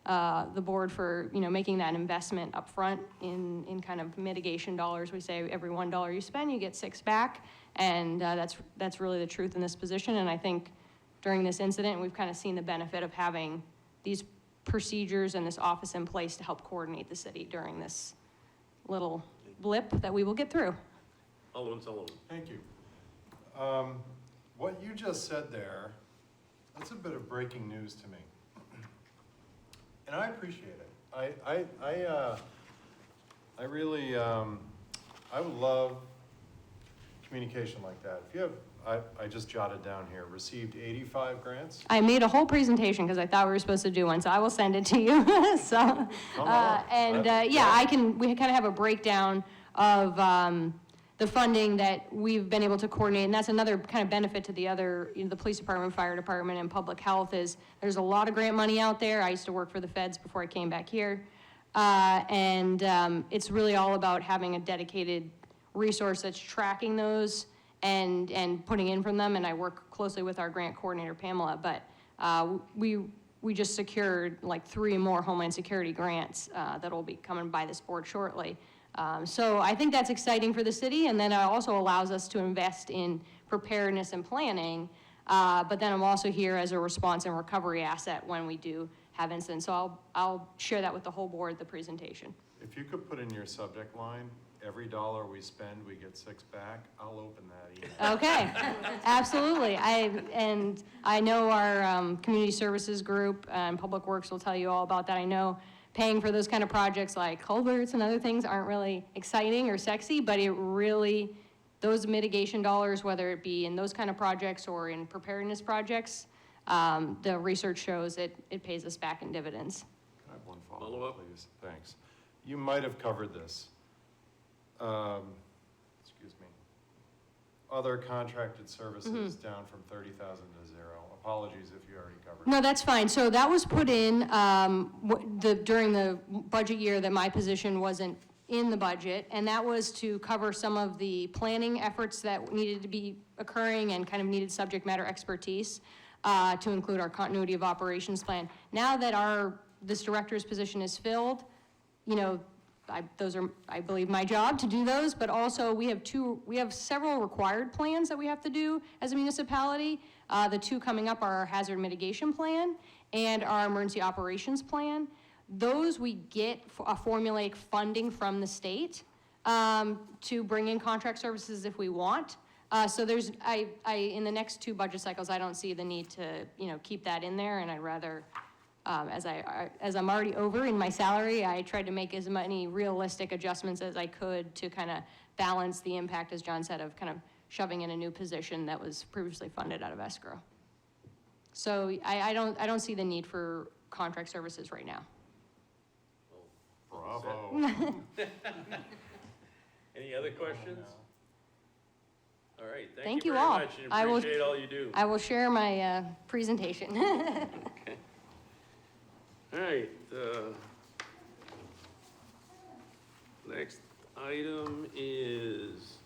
the board for, making that investment upfront in kind of mitigation dollars. We say every $1 you spend, you get 6 back. And that's really the truth in this position. And I think during this incident, we've kind of seen the benefit of having these procedures and this office in place to help coordinate the city during this little blip that we will get through. Alderman Sullivan. Thank you. What you just said there, that's a bit of breaking news to me. And I appreciate it. I really, I would love communication like that. If you have, I just jotted down here, received 85 grants. I made a whole presentation because I thought we were supposed to do one, so I will send it to you. So, we kind of have a breakdown of the funding that we've been able to coordinate, and that's another kind of benefit to the other, the police department, fire department, and public health is there's a lot of grant money out there. I used to work for the feds before I came back here. It's really all about having a dedicated resource that's tracking those and putting in from them, and I work closely with our grant coordinator, Pamela, but we just secured like 3 more Homeland Security grants that'll be coming by this board shortly. So I think that's exciting for the city, and then it also allows us to invest in preparedness and planning, but then I'm also here as a response and recovery asset when we do have incidents. So I'll share that with the whole board, the presentation. If you could put in your subject line, every $1 we spend, we get 6 back, I'll open that email. Okay, absolutely. I know our community services group and Public Works will tell you all about that. I know paying for those kind of projects like culverts and other things aren't really exciting or sexy, but it really, those mitigation dollars, whether it be in those kind of projects or in preparedness projects, the research shows it pays us back in dividends. Can I have one Follow follow-up, up? please? Thanks. You might have covered this. Excuse me. Other contracted services down from 30,000 to 0. Apologies if you already covered it. No, that's fine. So that was put in during the budget year that my position wasn't in the budget, and that was to cover some of the planning efforts that needed to be occurring and kind of needed subject matter expertise to include our continuity of operations plan. Now that this director's position is filled, those are, I believe, my job to do those, but also we have several required plans that we have to do as a municipality. The 2 coming up are our hazard mitigation plan and our emergency operations plan. Those we get a formulaic funding from the state to bring in contract services if we want. So there's, in the next 2 budget cycles, I don't see the need to, keep that in there, and I'd rather, as I'm already over in my salary, I tried to make as many realistic adjustments as I could to kind of balance the impact, as John said, of kind of shoving in a new position that was previously funded out of escrow. So I don't see the need for contract services right now. Bravo. Any other questions? All right, Thank thank you you very all. much, and I will- appreciate all you do. I will share my presentation. Okay. All right, next item is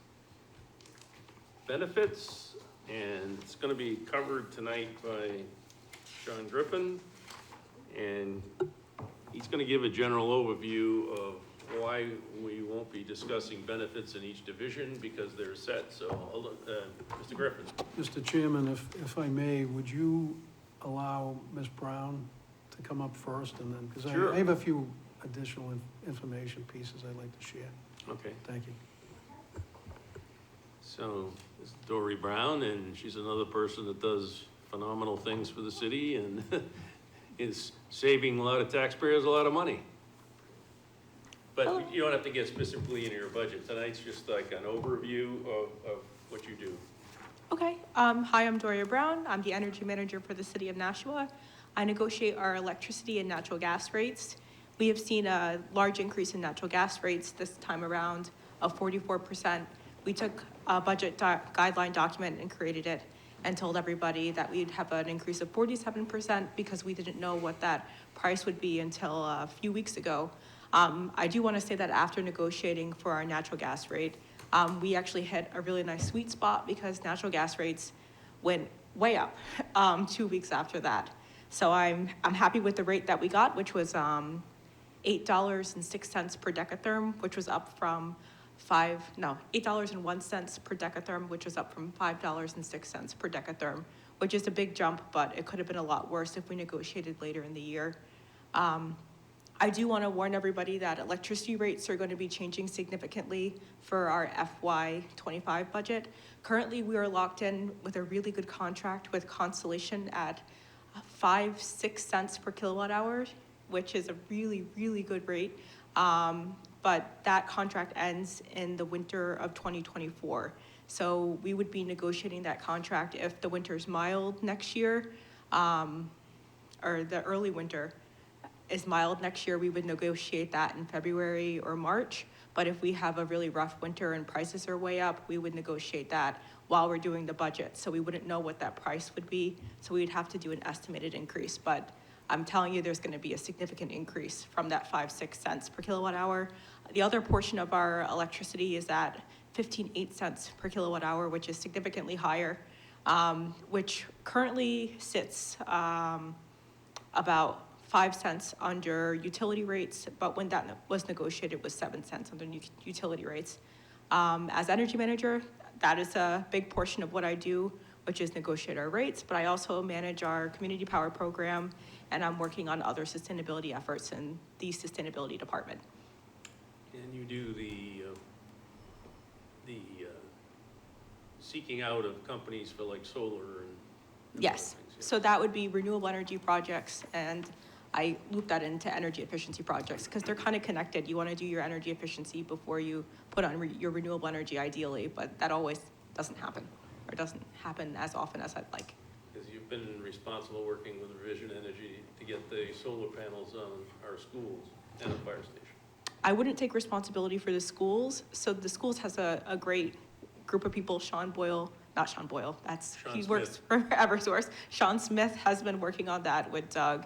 benefits, and it's gonna be covered tonight by John Griffin, and he's gonna give a general overview of why we won't be discussing benefits in each division, because they're set, so, Mr. Griffin. Mr. Chairman, if I may, would you allow Ms. Brown to come up first and then, because Sure. I have a few additional information pieces I'd like to share. Okay. Thank you. So, this is Dory Brown, and she's another person that does phenomenal things for the city and is saving a lot of taxpayers a lot of money. But you don't have to get specifically into your budget. Tonight's just like an overview of what you do. Okay. Hi, I'm Doria Brown. I'm the energy manager for the city of Nashua. I negotiate our electricity and natural gas rates. We have seen a large increase in natural gas rates this time around of 44%. We took a budget guideline document and created it and told everybody that we'd have an increase of 47% because we didn't know what that price would be until a few weeks ago. I do want to say that after negotiating for our natural gas rate, we actually hit a really nice sweet spot because natural gas rates went way up 2 weeks after that. So I'm happy with the rate that we got, which was $8.06 per decatherm, which was up from $8.01 per decatherm, which was up from $5.06 per decatherm, which is a big jump, but it could have been a lot worse if we negotiated later in the year. I do want to warn everybody that electricity rates are going to be changing significantly for our FY '25 budget. Currently, we are locked in with a really good contract with Constellation at 5-6 cents per kilowatt hour, which is a really, really good rate. But that contract ends in the winter of 2024. So we would be negotiating that contract if the winter's mild next year, or the early winter is mild next year, we would negotiate that in February or March. But if we have a really rough winter and prices are way up, we would negotiate that while we're doing the budget. So we wouldn't know what that price would be. So we'd have to do an estimated increase. But I'm telling you, there's going to be a significant increase from that 5-6 cents per kilowatt hour. The other portion of our electricity is at 15.8 cents per kilowatt hour, which is significantly higher, which currently sits about 5 cents under utility rates, but when that was negotiated, it was 7 cents under utility rates. As energy manager, that is a big portion of what I do, which is negotiate our rates, but I also manage our community power program, and I'm working on other sustainability efforts in the sustainability department. And you do the seeking out of companies for like solar and Yes, other things, yeah. so that would be renewable energy projects, and I loop that into energy efficiency projects because they're kind of connected. You want to do your energy efficiency before you put on your renewable energy ideally, but that always doesn't happen, or doesn't happen as often as I'd like. Because you've been responsible working with Revision Energy to get the solar panels on our schools and a fire station. I wouldn't take responsibility for the schools. So the schools has a great group of people. He works for Eversource. Sean Smith has been working on that with Doug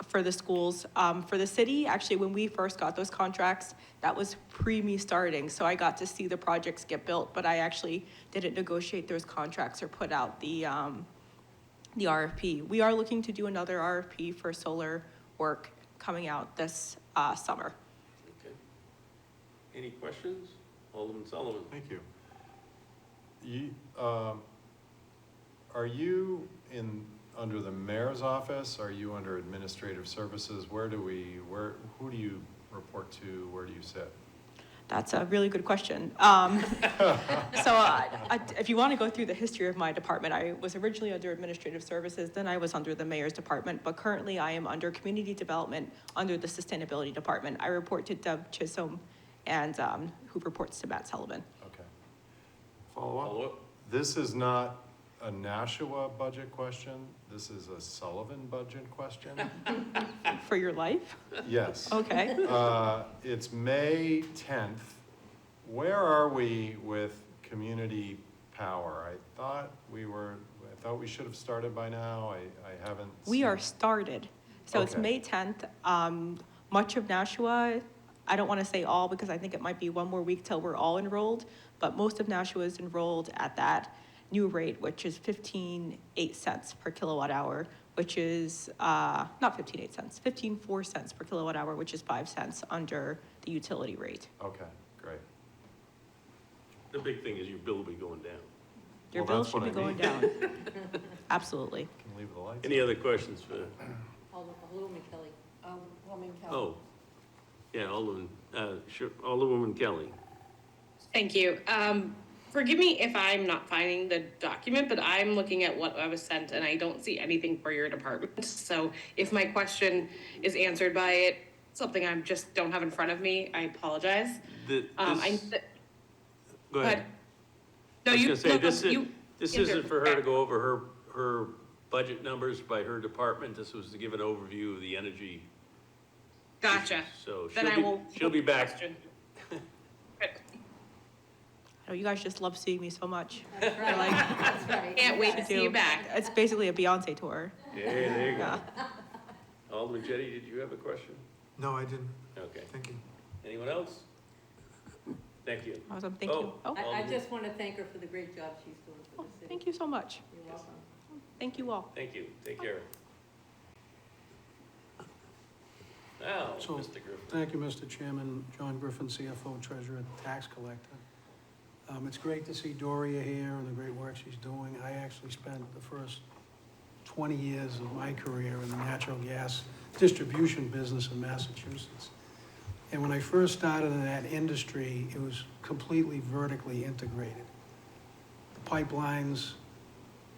for the schools. For the city, actually, when we first got those contracts, that was me starting. So I got to see the projects get built, but I actually didn't negotiate those contracts or put out the RFP. We are looking to do another RFP for solar work coming out this summer. Okay. Any questions? Alderman Sullivan? Thank you. Are you under the mayor's office? Are you under administrative services? Who do you report to? Where do you sit? That's a really good question. If you want to go through the history of my department, I was originally under administrative services, then I was under the mayor's department, but currently I am under community development under the sustainability department. I report to Deb Chisholm, and who reports to Matt Sullivan. Okay. Follow Follow up? up? This is not a Nashua budget question. This is a Sullivan budget question. For your life? Yes. Okay. It's May 10th. Where are we with community power? I thought we should have started by now. I haven't. We are started. So it's Okay. May 10th. Much of Nashua, I don't want to say all because I think it might be one more week till we're all enrolled, but most of Nashua is enrolled at that new rate, which is 15.8 cents per kilowatt hour, which is, not 15.8 cents, 15.4 cents per kilowatt hour, which is 5 cents under the utility rate. Okay, great. The big thing is your bill will be going down. Your Well, bill that's should be what I going mean. down. Absolutely. Can leave the lights. Any other questions for, Alderman Kelly. Alderwoman Kelly. oh, yeah, Alderwoman Kelly. Thank you. Forgive me if I'm not finding the document, but I'm looking at what I was sent and I don't see anything for your department. So if my question is answered by it, something I just don't have in front of me, I apologize. Go But ahead. no, I was you. gonna say, no, this you isn't for her to go over her budget numbers by her department. This was to give an overview of the energy. Gotcha. So Then I will. she'll be back. Question. Oh, you guys just love seeing me so much. That's right. Like, That's right. Can't wait to see you back. It's basically a Beyonce tour. Yeah, there you go. Yeah. Alderman Jettie, did you have a question? No, I didn't. Okay. Thank you. Anyone else? Thank you. Awesome, thank you. Oh, I just want to thank her for the great job she's doing for the city. thank you so much. You're welcome. Thank you all. Thank you. Take care. Now, So, Mr. Griffin. Thank you, Mr. Chairman. John Griffin, CFO, Treasurer, Tax Collector. It's great to see Doria here and the great work she's doing. I actually spent the first 20 years of my career in the natural gas distribution business in Massachusetts. And when I first started in that industry, it was completely vertically integrated. The pipelines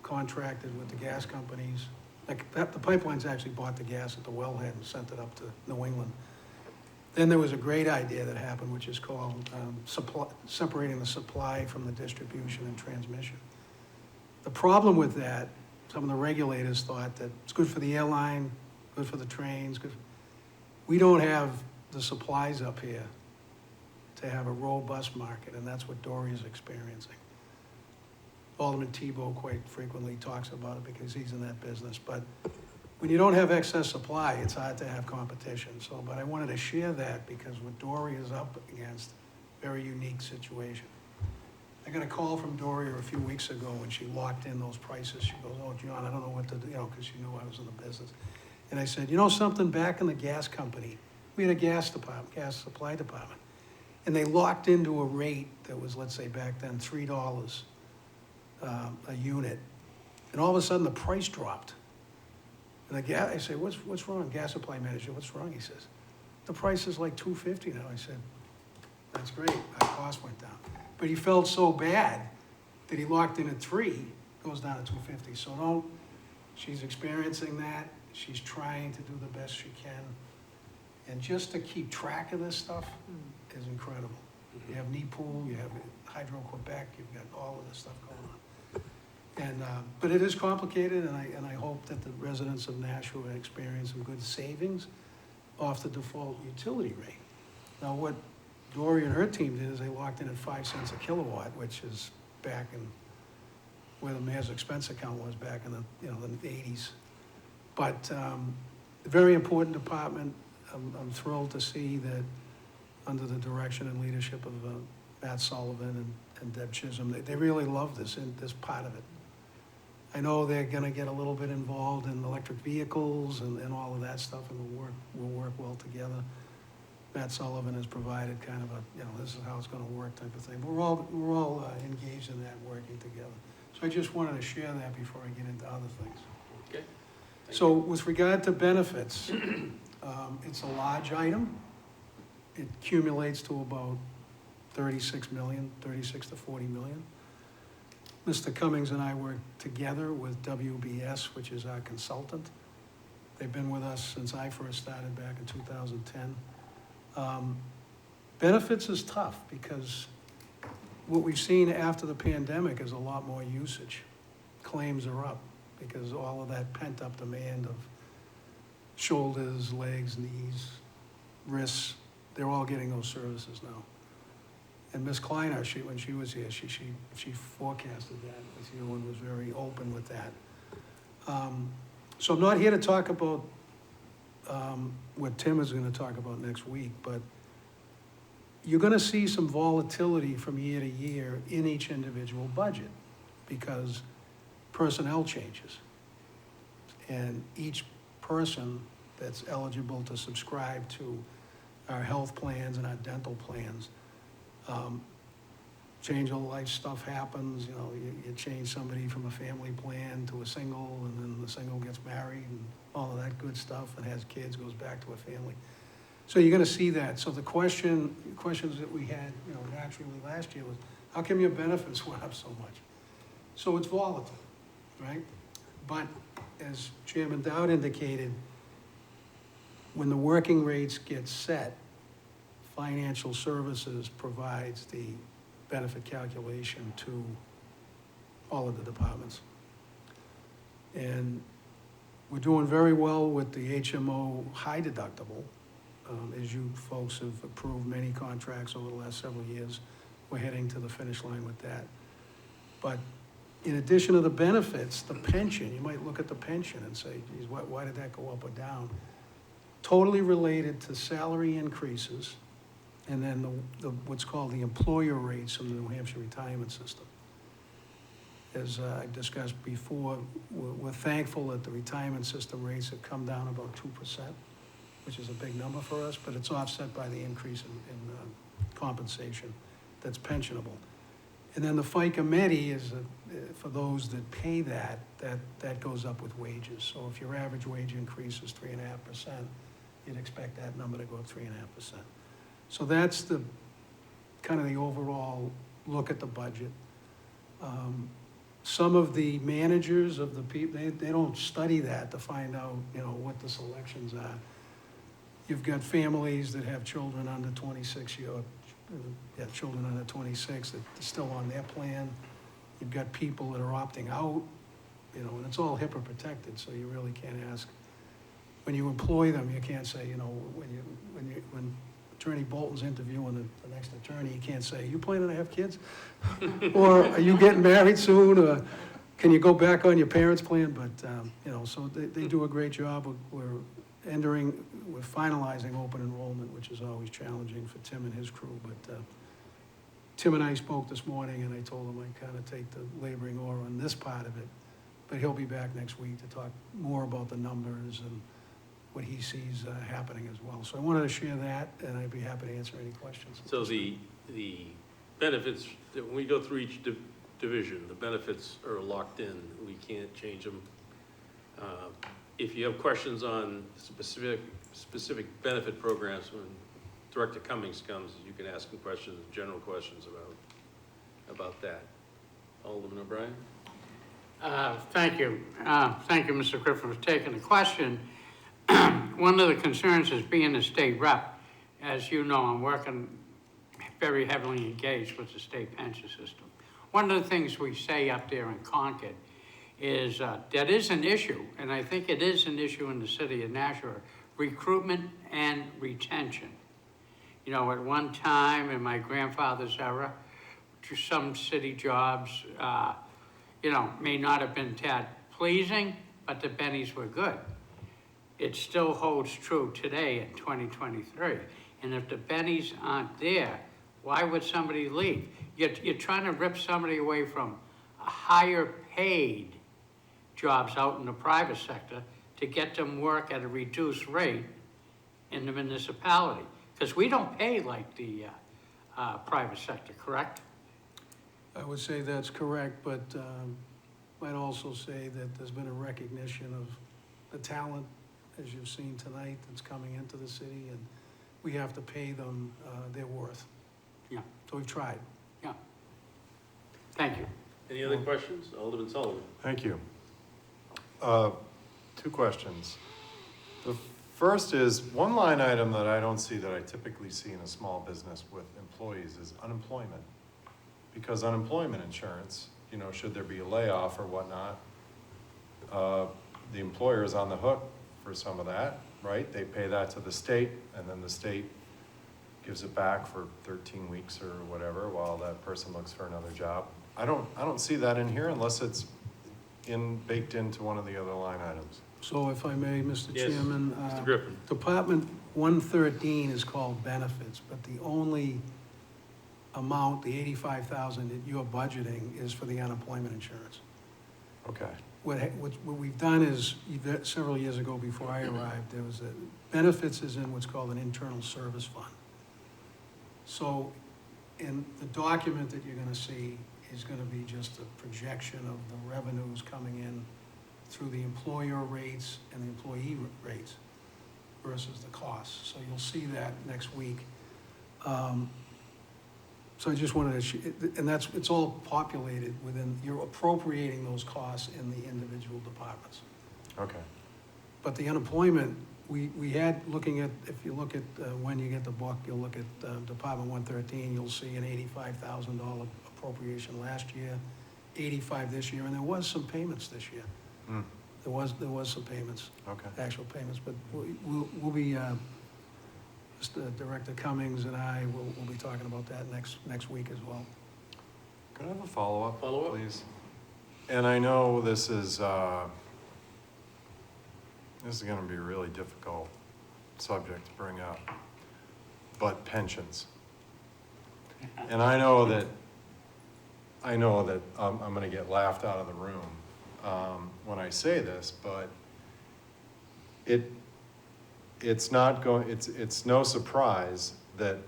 contracted with the gas companies. Like, the pipelines actually bought the gas at the wellhead and sent it up to New England. Then there was a great idea that happened, which is called separating the supply from the distribution and transmission. The problem with that, some of the regulators thought that it's good for the airline, good for the trains, we don't have the supplies up here to have a robust market, and that's what Doria's experiencing. Alderman Tebow quite frequently talks about it because he's in that business, but when you don't have excess supply, it's hard to have competition. So, but I wanted to share that because what Doria's up against, very unique situation. I got a call from Doria a few weeks ago when she locked in those prices. She goes, "Oh, John, I don't know what to do," because she knew I was in the business. And I said, "You know something, back in the gas company, we had a gas department, gas supply department, and they locked into a rate that was, let's say back then, $3 a unit. And all of a sudden the price dropped. And I say, what's wrong? Gas supply manager, what's wrong? He says, the price is like $2.50 now. I said, that's great, our cost went down. But he felt so bad that he locked in at $3, goes down to $2.50. So she's experiencing that. She's trying to do the best she can. And just to keep track of this stuff is incredible. You have NEPOOL, you have Hydro-Quebec, you've got all of this stuff going on. And, but it is complicated, and I hope that the residents of Nashua experience some good savings off the default utility rate. Now, what Doria and her team did is they locked in at 5 cents a kilowatt, which is back in where the mayor's expense account was back in the 80s. But a very important department. I'm thrilled to see that under the direction and leadership of Matt Sullivan and Deb Chisholm, they really love this part of it. I know they're gonna get a little bit involved in electric vehicles and all of that stuff, and we'll work well together. Matt Sullivan has provided kind of a, this is how it's gonna work type of thing. We're all engaged in that, working together. So I just wanted to share that before I get into other things. Okay. So with regard to benefits, it's a large item. It accumulates to about 36 to 40 million. Mr. Cummings and I work together with WBS, which is our consultant. They've been with us since I first started back in 2010. Benefits is tough because what we've seen after the pandemic is a lot more usage. Claims are up because all of that pent-up demand of shoulders, legs, knees, wrists, they're all getting those services now. And Ms. Kleiner, when she was here, she forecasted that with you and was very open with that. So I'm not here to talk about what Tim is gonna talk about next week, but you're gonna see some volatility from year to year in each individual budget because personnel changes. And each person that's eligible to subscribe to our health plans and our dental plans, change of life stuff happens, you change somebody from a family plan to a single, and then the single gets married and all of that good stuff and has kids, goes back to a family. So you're gonna see that. So the questions that we had, naturally last year was, how come your benefits went up so much? So it's volatile, right? But as Chairman Dowd indicated, when the working rates get set, financial services provides the benefit calculation to all of the departments. And we're doing very well with the HMO high deductible. As you folks have approved many contracts over the last several years, we're heading to the finish line with that. But in addition to the benefits, the pension, you might look at the pension and say, geez, why did that go up or down? Totally related to salary increases, and then what's called the employer rates from the New Hampshire retirement system. As I discussed before, we're thankful that the retirement system rates have come down about 2%. which is a big number for us, but it's offset by the increase in compensation that's pensionable. And then the FICA Medi is, for those that pay that goes up with wages. So if your average wage increase is 3.5%, you'd expect that number to go up 3.5%. So that's the, kind of the overall look at the budget. Some of the managers of the people, they don't study that to find out, you know, what the selections are. You've got families that have children under 26, children under 26 that are still on their plan. You've got people that are opting out, you know, and it's all HIPAA protected, so you really can't ask. When you employ them, you can't say, you know, when Attorney Bolton's interviewing the next attorney, you can't say, you planning to have kids? Or are you getting married soon? Or can you go back on your parents' plan? But, you know, so they do a great job. We're finalizing open enrollment, which is always challenging for Tim and his crew. But Tim and I spoke this morning, and I told him I'd kind of take the laboring oar on this part of it. But he'll be back next week to talk more about the numbers and what he sees happening as well. So I wanted to share that, and I'd be happy to answer any questions. So the benefits, when we go through each division, the benefits are locked in. We can't change them. If you have questions on specific benefit programs, when Director Cummings comes, you can ask him questions, general questions about that. Alderman O'Brien? Thank you. Thank you, Mr. Griffin, for taking the question. One of the concerns is being a state rep. As you know, I'm working very heavily engaged with the state pension system. One of the things we say up there in Concord is that is an issue, and I think it is an issue in the city of Nashua, recruitment and retention. You know, at one time in my grandfather's era, some city jobs, you know, may not have been that pleasing, but the bennies were good. It still holds true today in 2023. And if the bennies aren't there, why would somebody leave? You're trying to rip somebody away from a higher paid jobs out in the private sector to get them work at a reduced rate in the municipality. Because we don't pay like the private sector, correct? I would say that's correct, but might also say that there's been a recognition of the talent, as you've seen tonight, that's coming into the city, and we have to pay them their worth. Yeah. So we've tried. Yeah. Thank you. Any other questions? Alderman Sullivan? Thank you. Two questions. The first is, one line item that I don't see that I typically see in a small business with employees is unemployment. Because unemployment insurance, you know, should there be a layoff or whatnot, the employer is on the hook for some of that, right? They pay that to the state, and then the state gives it back for 13 weeks or whatever while that person looks for another job. I don't see that in here unless it's baked into one of the other line items. So if I may, Mr. Yes, Chairman. Mr. Griffin. Department 113 is called benefits, but the only amount, the $85,000 that you're budgeting, is for the unemployment insurance. Okay. What we've done is, several years ago before I arrived, there was benefits is in what's called an internal service fund. So in the document that you're gonna see is gonna be just a projection of the revenues coming in through the employer rates and the employee rates versus the costs. So you'll see that next week. So I just wanted to, and it's all populated within, you're appropriating those costs in the individual departments. Okay. But the unemployment, we had, looking at, if you look at when you get the book, you'll look at Department 113, you'll see an $85,000 appropriation last year, 85 this year, and there was some payments this year. Mm. There was some payments. Okay. Actual payments, but we'll be, Mr. Director Cummings and I will be talking about that next week as well. Could I have a follow-up? Follow-up? Please. And I know this is gonna be a really difficult subject to bring up, but pensions. And I know that I'm gonna get laughed out of the room when I say this, but it's not going, it's no surprise that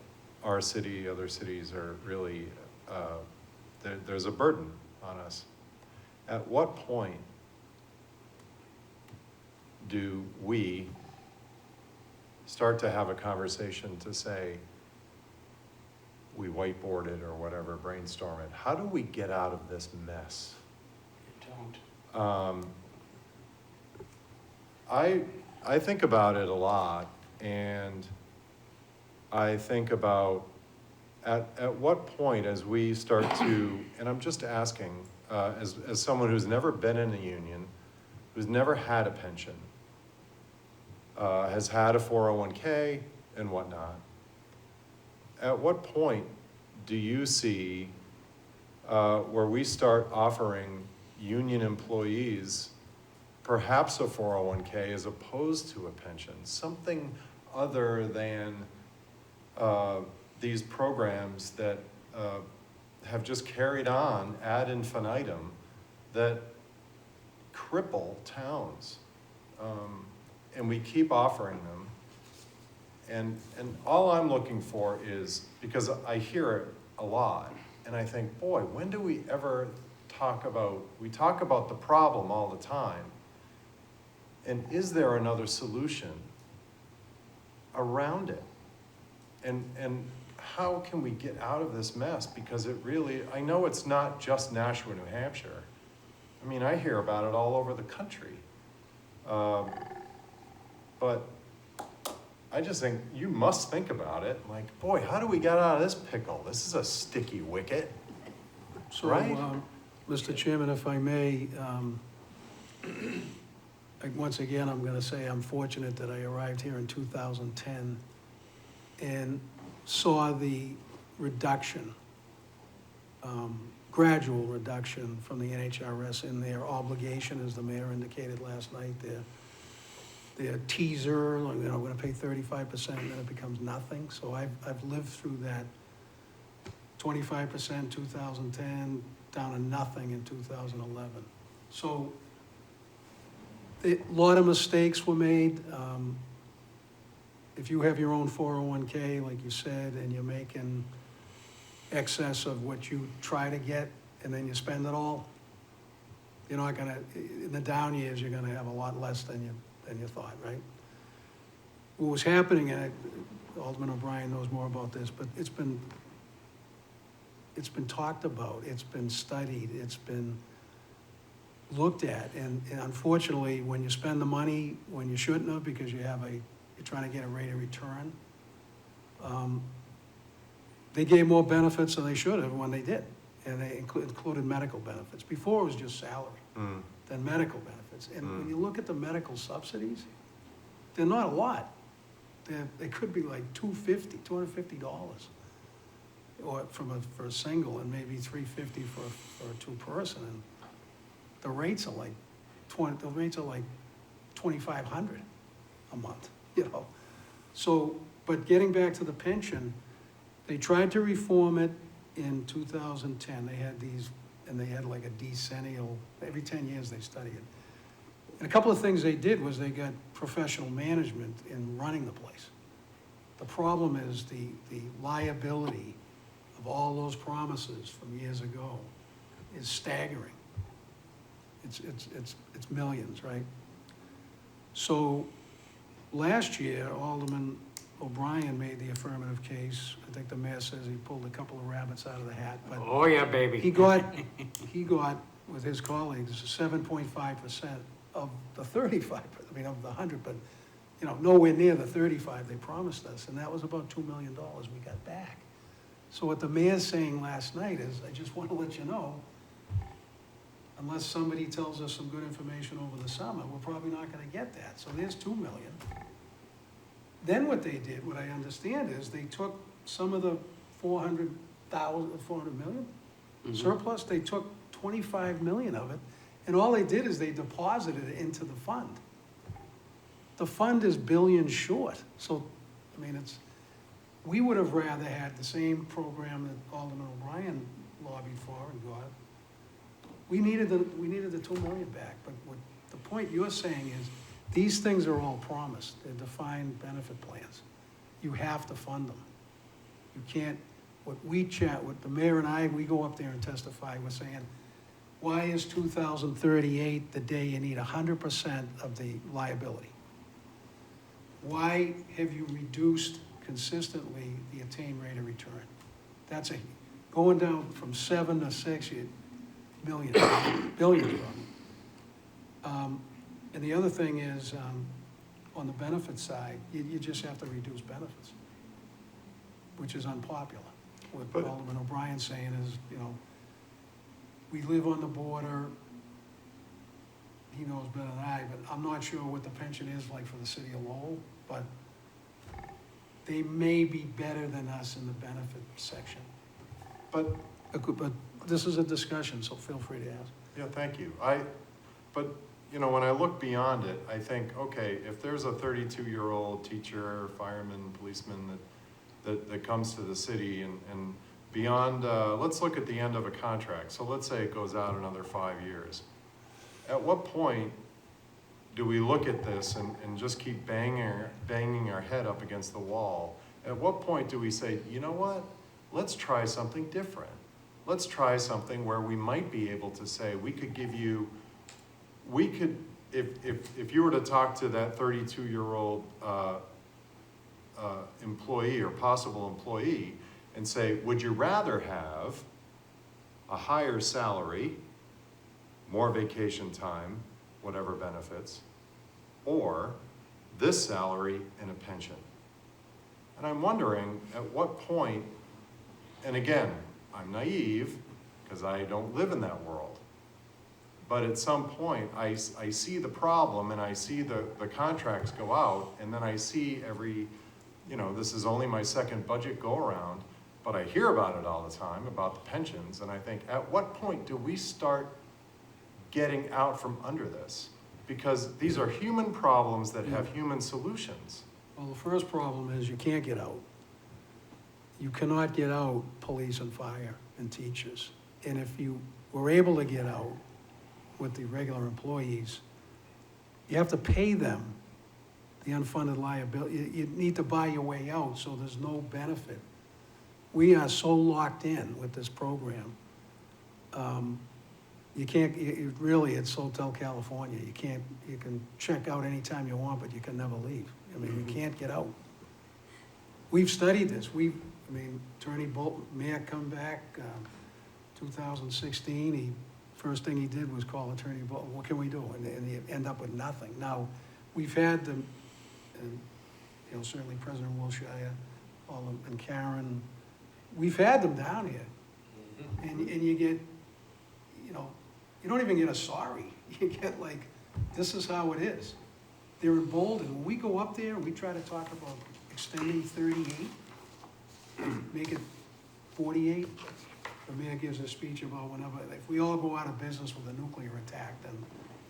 our city, other cities are really, there's a burden on us. At what point do we start to have a conversation to say, we whiteboard it or whatever, brainstorm it? How do we get out of this mess? Don't. I think about it a lot, and I think about at what point as we start to, and I'm just asking, as someone who's never been in a union, who's never had a pension, has had a 401k and whatnot, at what point do you see where we start offering union employees perhaps a 401k as opposed to a pension, something other than these programs that have just carried on ad infinitum that cripple towns. And we keep offering them. And all I'm looking for is, because I hear it a lot, and I think, boy, when do we ever we talk about the problem all the time, and is there another solution around it? And how can we get out of this mess? Because it really, I know it's not just Nashua, New Hampshire. I mean, I hear about it all over the country. But I just think you must think about it. Like, boy, how do we get out of this pickle? This is a sticky wicket. So, Right. Mr. Chairman, if I may, once again, I'm gonna say I'm fortunate that I arrived here in 2010 and saw the reduction, gradual reduction from the NHRS in their obligation, as the mayor indicated last night, their teaser, like, we're gonna pay 35%, and then it becomes nothing. So I've lived through that 25% 2010, down to nothing in 2011. So a lot of mistakes were made. If you have your own 401k, like you said, and you're making excess of what you try to get, and then you spend it all, you're not gonna, in the down years, you're gonna have a lot less than you thought, right? What was happening, and Alderman O'Brien knows more about this, but it's been talked about, it's been studied, it's been looked at, and unfortunately, when you spend the money when you shouldn't have, because you're trying to get a rate of return, they gave more benefits than they should have when they did, and they included medical benefits. Before, it was just salary, then medical benefits. And when you look at the medical subsidies, they're not a lot. They could be like $250, or for a single, and maybe $350 for a two-person. And the rates are like $2,500 a month, you know. So, but getting back to the pension, they tried to reform it in 2010. They had these, and they had like a decennial, every 10 years they study it. And a couple of things they did was they got professional management in running the place. The problem is the liability of all those promises from years ago is staggering. It's millions, right? So last year, Alderman O'Brien made the affirmative case. I think the mayor says he pulled a couple of rabbits out of the hat, but Oh, yeah, baby. he got, with his colleagues, 7.5% of the 35, of the 100, but, nowhere near the 35 they promised us, and that was about $2 million we got back. So what the mayor's saying last night is, I just want to let you know, unless somebody tells us some good information over the summer, we're probably not gonna get that. So there's $2 million. Then what they did, what I understand is, they took some of the 400 million surplus, they took 25 million of it, and all they did is they deposited it into the fund. The fund is billions short. So, we would have rather had the same program that Alderman O'Brien lobbied for and got. We needed the 2 million back, but what the point you're saying is, these things are all promised, they're defined benefit plans. You have to fund them. You can't, what the mayor and I, we go up there and testify, we're saying, why is 2038 the day you need 100% of the liability? Why have you reduced consistently the attained rate of return? That's going down from 7 to 6 billion. And the other thing is, on the benefit side, you just have to reduce benefits, which is unpopular. What But- Alderman O'Brien's saying is, we live on the border, he knows better than I, but I'm not sure what the pension is like for the city of Lowell, but they may be better than us in the benefit section. But, But this is a discussion, so feel free to ask. yeah, thank you. But, when I look beyond it, I think, okay, if there's a 32-year-old teacher, fireman, policeman that comes to the city and beyond, let's look at the end of a contract. So let's say it goes out another 5 years. At what point do we look at this and just keep banging our head up against the wall? At what point do we say, you know what? Let's try something different. Let's try something where we might be able to say, if you were to talk to that 32-year-old employee or possible employee and say, would you rather have a higher salary, more vacation time, whatever benefits, or this salary and a pension? And I'm wondering at what point, and again, I'm naive because I don't live in that world, but at some point I see the problem and I see the contracts go out, and then I see this is only my second budget go around, but I hear about it all the time, about the pensions, and I think, at what point do we start getting out from under this? Because these are human problems that have human solutions. Well, the first problem is you can't get out. You cannot get out police and fire and teachers. And if you were able to get out with the regular employees, you have to pay them the unfunded liability. You need to buy your way out, so there's no benefit. We are so locked in with this program. You can't, it's Hotel California. You can check out anytime you want, but you can never leave. I mean, you can't get out. We've studied this. Attorney Bolton, Mayor come back, 2016, first thing he did was call Attorney Bolton, what can we do? And you end up with nothing. Now, we've had them, and certainly President Wilshire, and Karen, we've had them down here. And you get, you don't even get a sorry. You get like, this is how it is. They're emboldened. When we go up there, we try to talk about extending 38, make it 48. The mayor gives a speech about whenever, if we all go out of business with a nuclear attack, then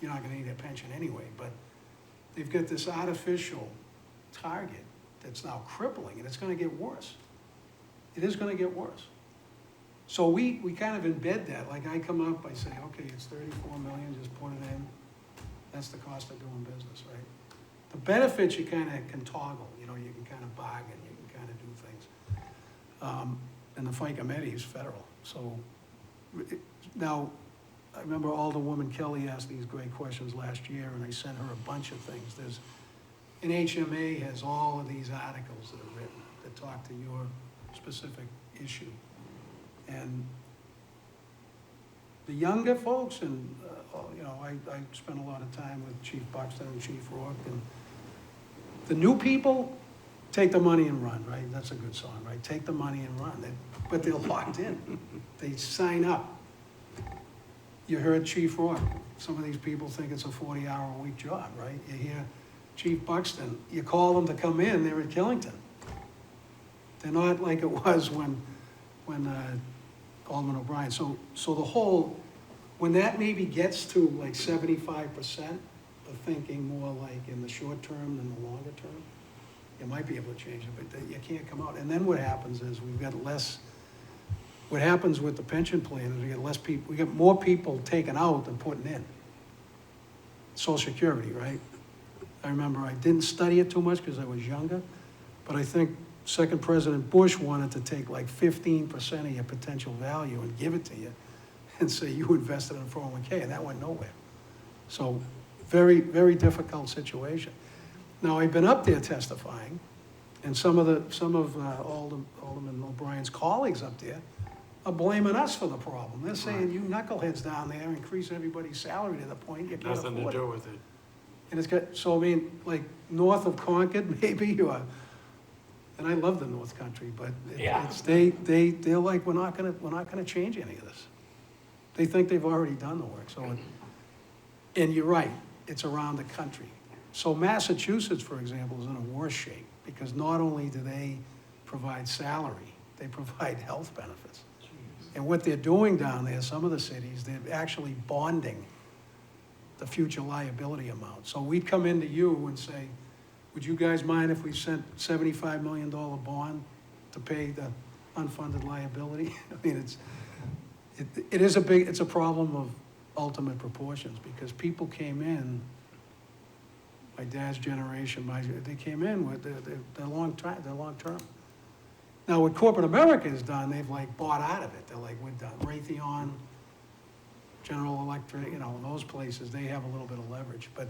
you're not gonna need a pension anyway. But they've got this artificial target that's now crippling, and it's gonna get worse. It is gonna get worse. So we kind of embed that. Like I come up, I say, okay, it's 34 million, just put it in. That's the cost of doing business, right? The benefits you kind of can toggle, you can kind of bargain, you can kind of do things. And the FICA Medi is federal. So now, I remember Alderwoman Kelly asked these great questions last year, and I sent her a bunch of things. NHMA has all of these articles that are written that talk to your specific issue. And the younger folks, and I spent a lot of time with Chief Buxton and Chief Rourke, and the new people take the money and run, right? That's a good song, right? Take the money and run. But they're locked in. They sign up. You heard Chief Rourke. Some of these people think it's a 40-hour-a-week job, right? You hear Chief Buxton. You call them to come in, they're at Killington. They're not like it was when Alderman O'Brien. So the whole, when that maybe gets to like 75% of thinking more like in the short term than the longer term, you might be able to change it, but you can't come out. And then what happens is we've got less, what happens with the pension plan is we get less people, we get more people taken out than putting in. Social Security, right? I remember I didn't study it too much because I was younger, but I think second President Bush wanted to take like 15% of your potential value and give it to you and say you invested in a 401k, and that went nowhere. So very, very difficult situation. Now, I've been up there testifying, and some of Alderman O'Brien's colleagues up there are blaming us for the problem. They're saying, you knuckleheads down there increase everybody's salary to the point you can't afford it. Nothing to do with it. And it's got, so I mean, like, north of Concord, maybe, or, and I love the North Country, but Yeah. they're like, we're not gonna change any of this. They think they've already done the work, so, and you're right, it's around the country. So Massachusetts, for example, is in a worse shape, because not only do they provide salary, they provide health benefits. And what they're doing down there, some of the cities, they're actually bonding the future liability amount. So we'd come into you and say, would you guys mind if we sent $75 million bond to pay the unfunded liability? I mean, it's a problem of ultimate proportions, because people came in, my dad's generation, they came in with their long term. Now, what corporate America has done, they've like bought out of it. They're like, we're done. Raytheon, General Electric, you know, those places, they have a little bit of leverage. But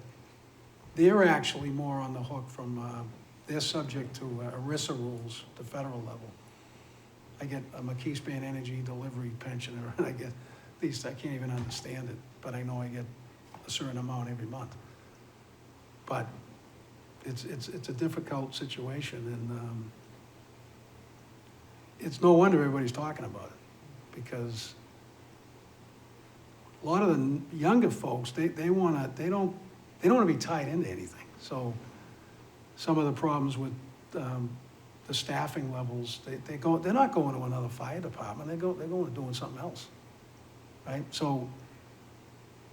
they're actually more on the hook from, they're subject to ERISA rules, the federal level. I get a McKeespan Energy Delivery pensioner, and I get, at least I can't even understand it, but I know I get a certain amount every month. But it's a difficult situation, and it's no wonder everybody's talking about it, because a lot of the younger folks, they don't want to be tied into anything. So some of the problems with the staffing levels, they're not going to another fire department. They're going to doing something else, right? So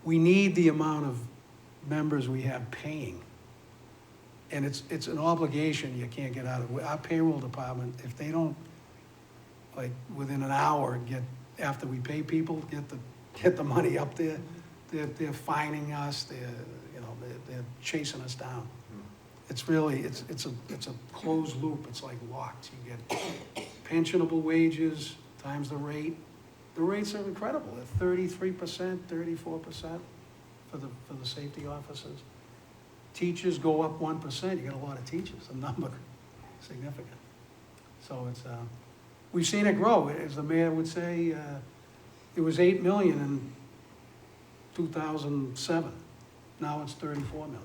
we need the amount of members we have paying, and it's an obligation you can't get out of. Our payroll department, if they don't, like, within an hour, after we pay people, get the money up there, they're fining us, they're chasing us down. It's really, it's a closed loop. It's like locked. You get pensionable wages times the rate. The rates are incredible. They're 33%, 34% for the safety officers. Teachers go up 1%. You got a lot of teachers. The number significant. So it's we've seen it grow. As the mayor would say, it was 8 million in 2007. Now it's 34 million.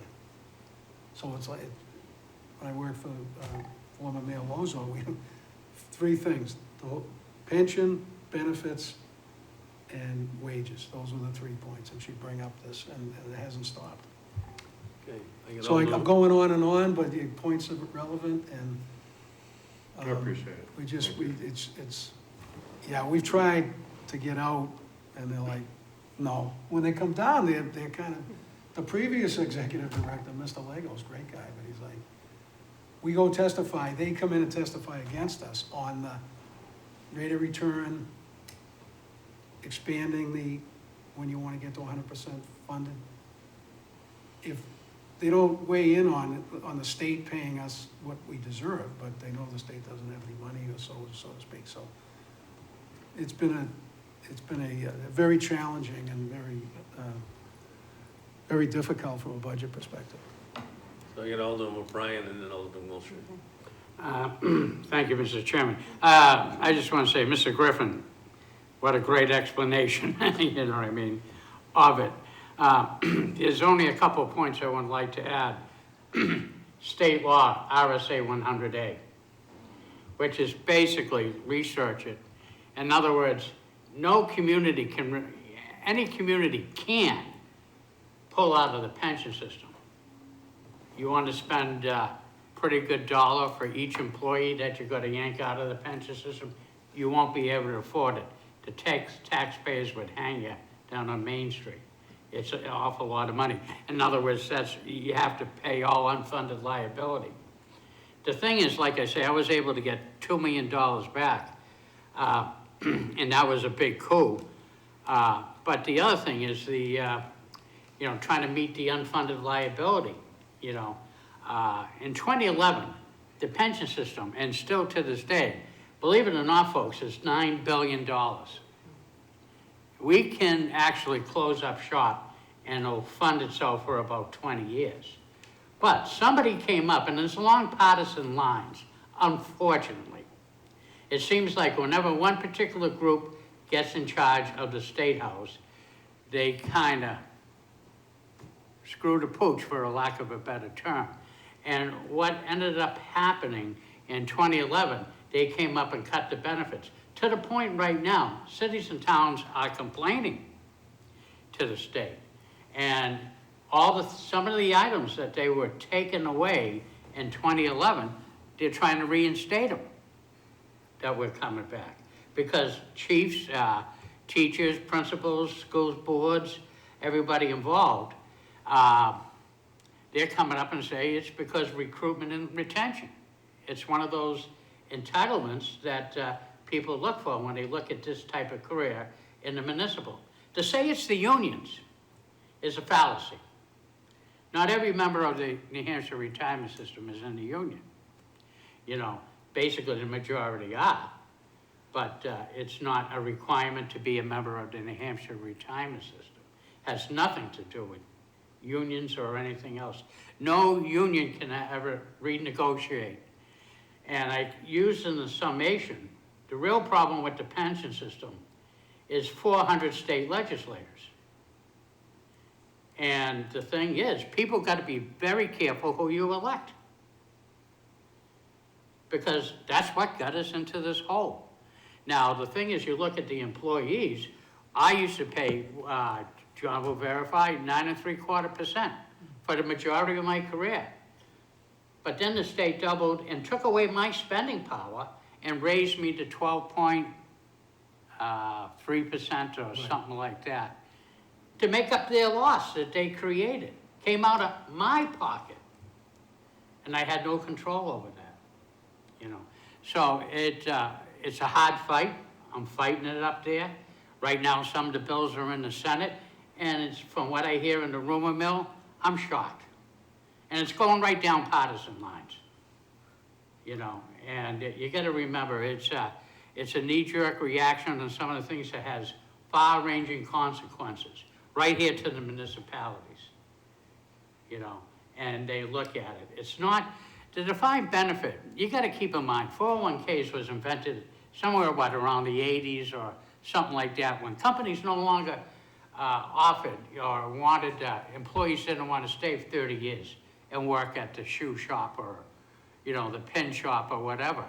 So it's like, when I worked for former Mayor Lozo, we have three things: the pension, benefits, and wages. Those were the 3 points, and she'd bring up this, and it hasn't stopped. Okay. So I'm going on and on, but the points are relevant, and I appreciate it. We've tried to get out, and they're like, no. When they come down, they're kind of, the previous executive director, Mr. Lego's a great guy, but he's like, we go testify, they come in and testify against us on the rate of return, expanding when you want to get to 100% funded. If they don't weigh in on the state paying us what we deserve, but they know the state doesn't have any money, or so to speak. So it's been a very challenging and very difficult from a budget perspective. So I get Alderman O'Brien and then Alderman Wilshire. Thank you, Mr. Chairman. I just want to say, Mr. Griffin, what a great explanation, you know what I mean, of it. There's only a couple of points I would like to add. State law, RSA 100A, which is basically, research it. In other words, no community can, any community can pull out of the pension system. You want to spend a pretty good dollar for each employee that you're going to yank out of the pension system, you won't be able to afford it. The taxpayers would hang you down on Main Street. It's an awful lot of money. In other words, you have to pay all unfunded liability. The thing is, like I say, I was able to get $2 million back, and that was a big coup. But the other thing is trying to meet the unfunded liability, In 2011, the pension system, and still to this day, believe it or not, folks, is $9 billion. We can actually close up shop and it'll fund itself for about 20 years. But somebody came up, and it's along partisan lines, unfortunately. It seems like whenever one particular group gets in charge of the State House, they kind of screw the pooch, for a lack of a better term. And what ended up happening in 2011, they came up and cut the benefits. To the point right now, cities and towns are complaining to the state. And some of the items that they were taken away in 2011, they're trying to reinstate them, that we're coming back. Because chiefs, teachers, principals, schools boards, everybody involved, they're coming up and say it's because recruitment and retention. It's one of those entitlements that people look for when they look at this type of career in the municipal. To say it's the unions is a fallacy. Not every member of the New Hampshire retirement system is in the union. You know, basically the majority are, but it's not a requirement to be a member of the New Hampshire retirement system. Has nothing to do with unions or anything else. No union can ever renegotiate. And I used in the summation, the real problem with the pension system is 400 state legislators. And the thing is, people got to be very careful who you elect, because that's what got us into this hole. Now, the thing is, you look at the employees, I used to pay, John will verify, 9.75% for the majority of my career. But then the state doubled and took away my spending power and raised me to 12.3% or something like that, to make up their loss that they created. Came out of my pocket. And I had no control over that, you know. So it's a hard fight. I'm fighting it up there. Right now, some of the bills are in the Senate, and it's, from what I hear in the rumor mill, I'm shocked. And it's going right down partisan lines, you know. And you got to remember, it's a knee-jerk reaction on some of the things that has far-ranging consequences, right here to the municipalities, you know. And they look at it. It's not, the defined benefit, you got to keep in mind, 401ks was invented somewhere, what, around the 80s or something like that, when companies no longer offered or wanted, employees didn't want to stay 30 years and work at the shoe shop or, you know, the pin shop or whatever.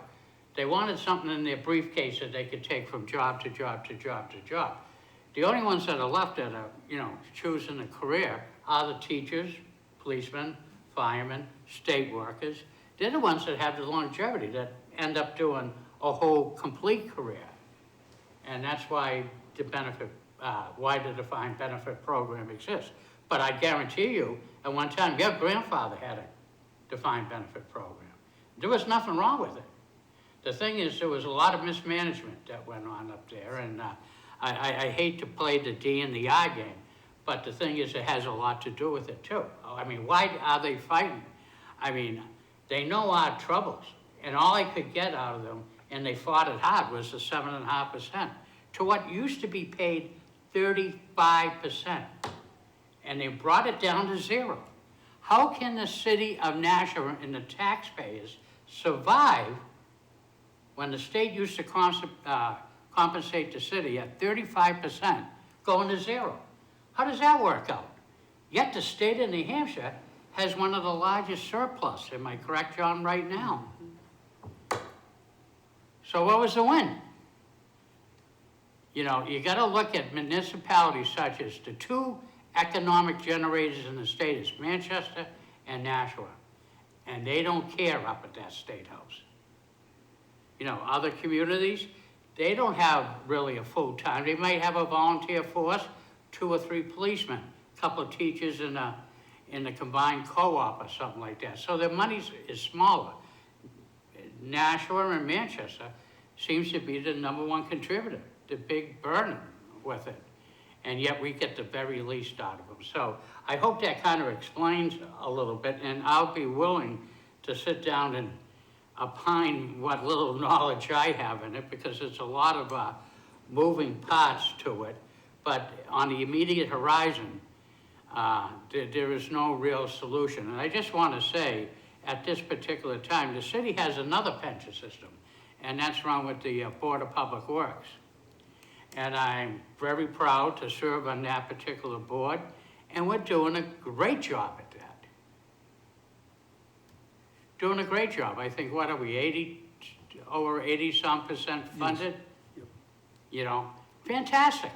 They wanted something in their briefcase that they could take from job to job to job to job. The only ones that are left that are, you know, choosing a career are the teachers, policemen, firemen, state workers. They're the ones that have the longevity, that end up doing a whole complete career. And that's why the benefit, why the defined benefit program exists. But I guarantee you, at one time, your grandfather had a defined benefit program. There was nothing wrong with it. The thing is, there was a lot of mismanagement that went on up there, and I hate to play the D and the I game, but the thing is, it has a lot to do with it too. I mean, why are they fighting? I mean, they know our troubles, and all I could get out of them, and they fought it hard, was the 7.5%, to what used to be paid 35%. And they brought it down to 0. How can the city of Nashua and the taxpayers survive when the state used to compensate the city at 35% going to 0? How does that work out? Yet the state of New Hampshire has one of the largest surplus, am I correct, John, right now? So what was the win? You know, you got to look at municipalities such as the two economic generators in the state is Manchester and Nashua. And they don't care up at that State House. You know, other communities, they don't have really a full-time. They might have a volunteer force, 2 or 3 policemen, a couple of teachers in a combined co-op or something like that. So their money is smaller. Nashua and Manchester seems to be the #1 contributor, the big burden with it. and yet we get the very least out of them. So I hope that kind of explains a little bit, and I'll be willing to sit down and opine what little knowledge I have in it, because it's a lot of moving parts to it. But on the immediate horizon, there is no real solution. And I just want to say, at this particular time, the city has another pension system, and that's run with the Board of Public Works. And I'm very proud to serve on that particular board, and we're doing a great job at that. Doing a great job. I think, what are we, over 80-some% funded? Yep. You know, fantastic.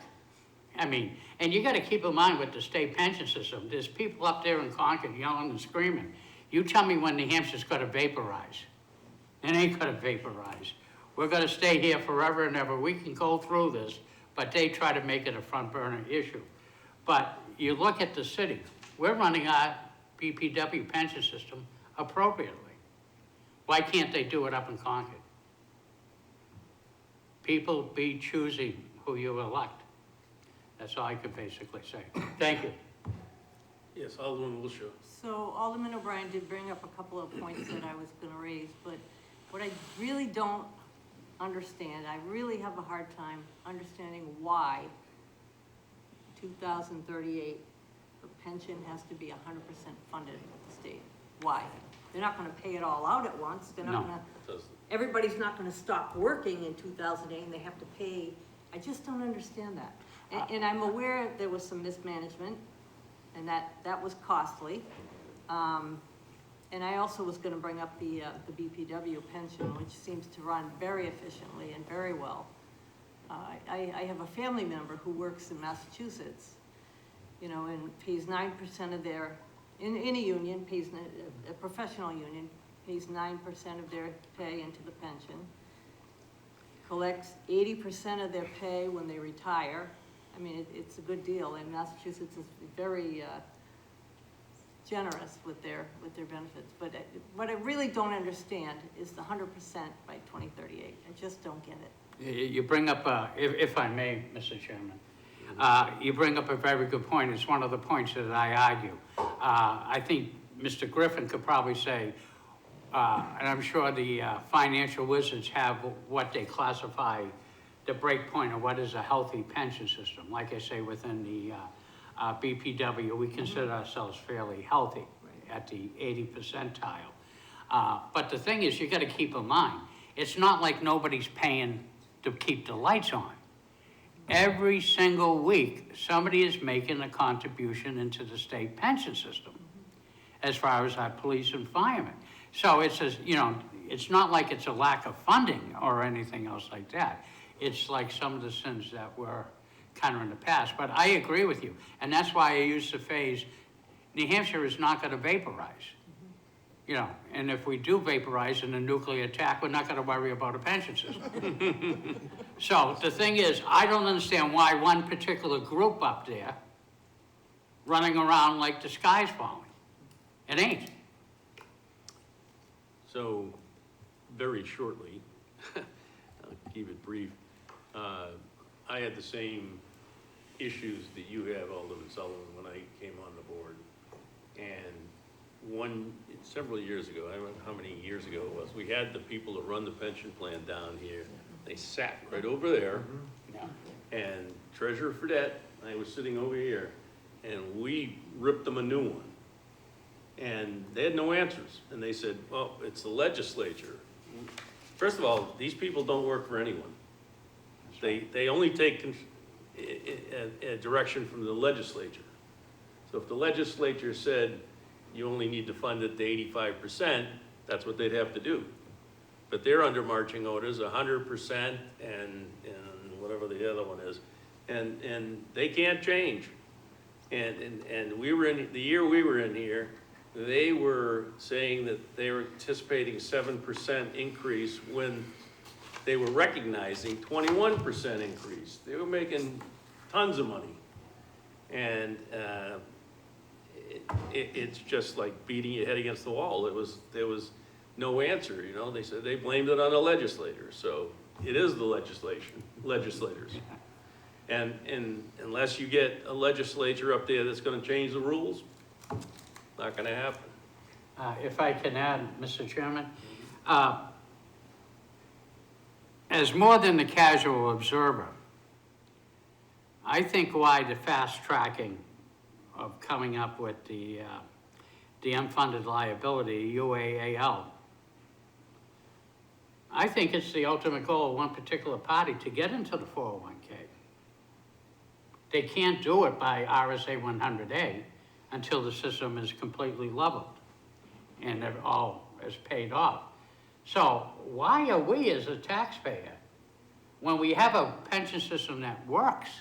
I mean, and you gotta keep in mind with the state pension system, there's people up there in Concord yelling and screaming. You tell me when New Hampshire's gonna vaporize. It ain't gonna vaporize. We're gonna stay here forever and ever. We can go through this, but they try to make it a front burner issue. But you look at the city, we're running our BPW pension system appropriately. Why can't they do it up in Concord? People be choosing who you elect. That's all I could basically say. Thank you. Yes, Alderman Wiltshire. So Alderman O'Brien did bring up a couple of points that I was gonna raise, but what I really don't understand, I really have a hard time understanding why 2038, the pension has to be 100% funded with the state. Why? They're not gonna pay it all out at once. They're No. not gonna, everybody's not gonna stop working in 2008 and they have to pay. I just don't understand that. And I'm aware there was some mismanagement and that was costly. And I also was gonna bring up the BPW pension, which seems to run very efficiently and very well. I have a family member who works in Massachusetts, you know, and pays 9% of their, in a union, pays, a professional union, pays 9% of their pay into the pension, collects 80% of their pay when they retire. I mean, it's a good deal, and Massachusetts is very generous with their benefits. But what I really don't understand is the 100% by 2038. I just don't get it. You bring up, if I may, Mr. Chairman, you bring up a very good point. It's one of the points that I argue. I think Mr. Griffin could probably say, and I'm sure the financial wizards have what they classify the break point of what is a healthy pension system. Like I say, within the BPW, we consider ourselves fairly healthy at the 80 percentile. But the thing is, you gotta keep in mind, it's not like nobody's paying to keep the lights on. Every single week, somebody is making a contribution into the state pension system, as far as our police and firemen. So it's a, you know, it's not like it's a lack of funding or anything else like that. It's like some of the sins that were kind of in the past. But I agree with you, and that's why I use the phrase, New Hampshire is not gonna vaporize. You know, and if we do vaporize in a nuclear attack, we're not gonna worry about a pension system. So the thing is, I don't understand why one particular group up there running around like the sky's falling. It ain't. So, very shortly, I'll keep it brief. I had the same issues that you have, Alderman Sullivan, when I came on the board. And several years ago, I don't know how many years ago it was, we had the people that run the pension plan down here. They sat right over there, and Treasurer Fredette, I was sitting over here, and we ripped them a new one. And they had no answers, and they said, well, it's the legislature. First of all, these people don't work for anyone. They only take a direction from the legislature. So if the legislature said you only need to fund it to 85%, that's what they'd have to do. But they're under marching orders, 100% and whatever the other one is, and they can't change. And we were in, the year we were in here, they were saying that they were anticipating 7% increase when they were recognizing 21% increase. They were making tons of money. And it's just like beating your head against the wall. There was no answer, you know. They said they blamed it on the legislator. So it is the legislators. And unless you get a legislature up there that's gonna change the rules, not gonna happen. If I can add, Mr. Chairman, as more than the casual observer, I think why the fast tracking of coming up with the unfunded liability, UAAL, I think it's the ultimate goal of one particular party to get into the 401K. They can't do it by RSA 100A until the system is completely leveled and it all is paid off. So why are we as a taxpayer, when we have a pension system that works,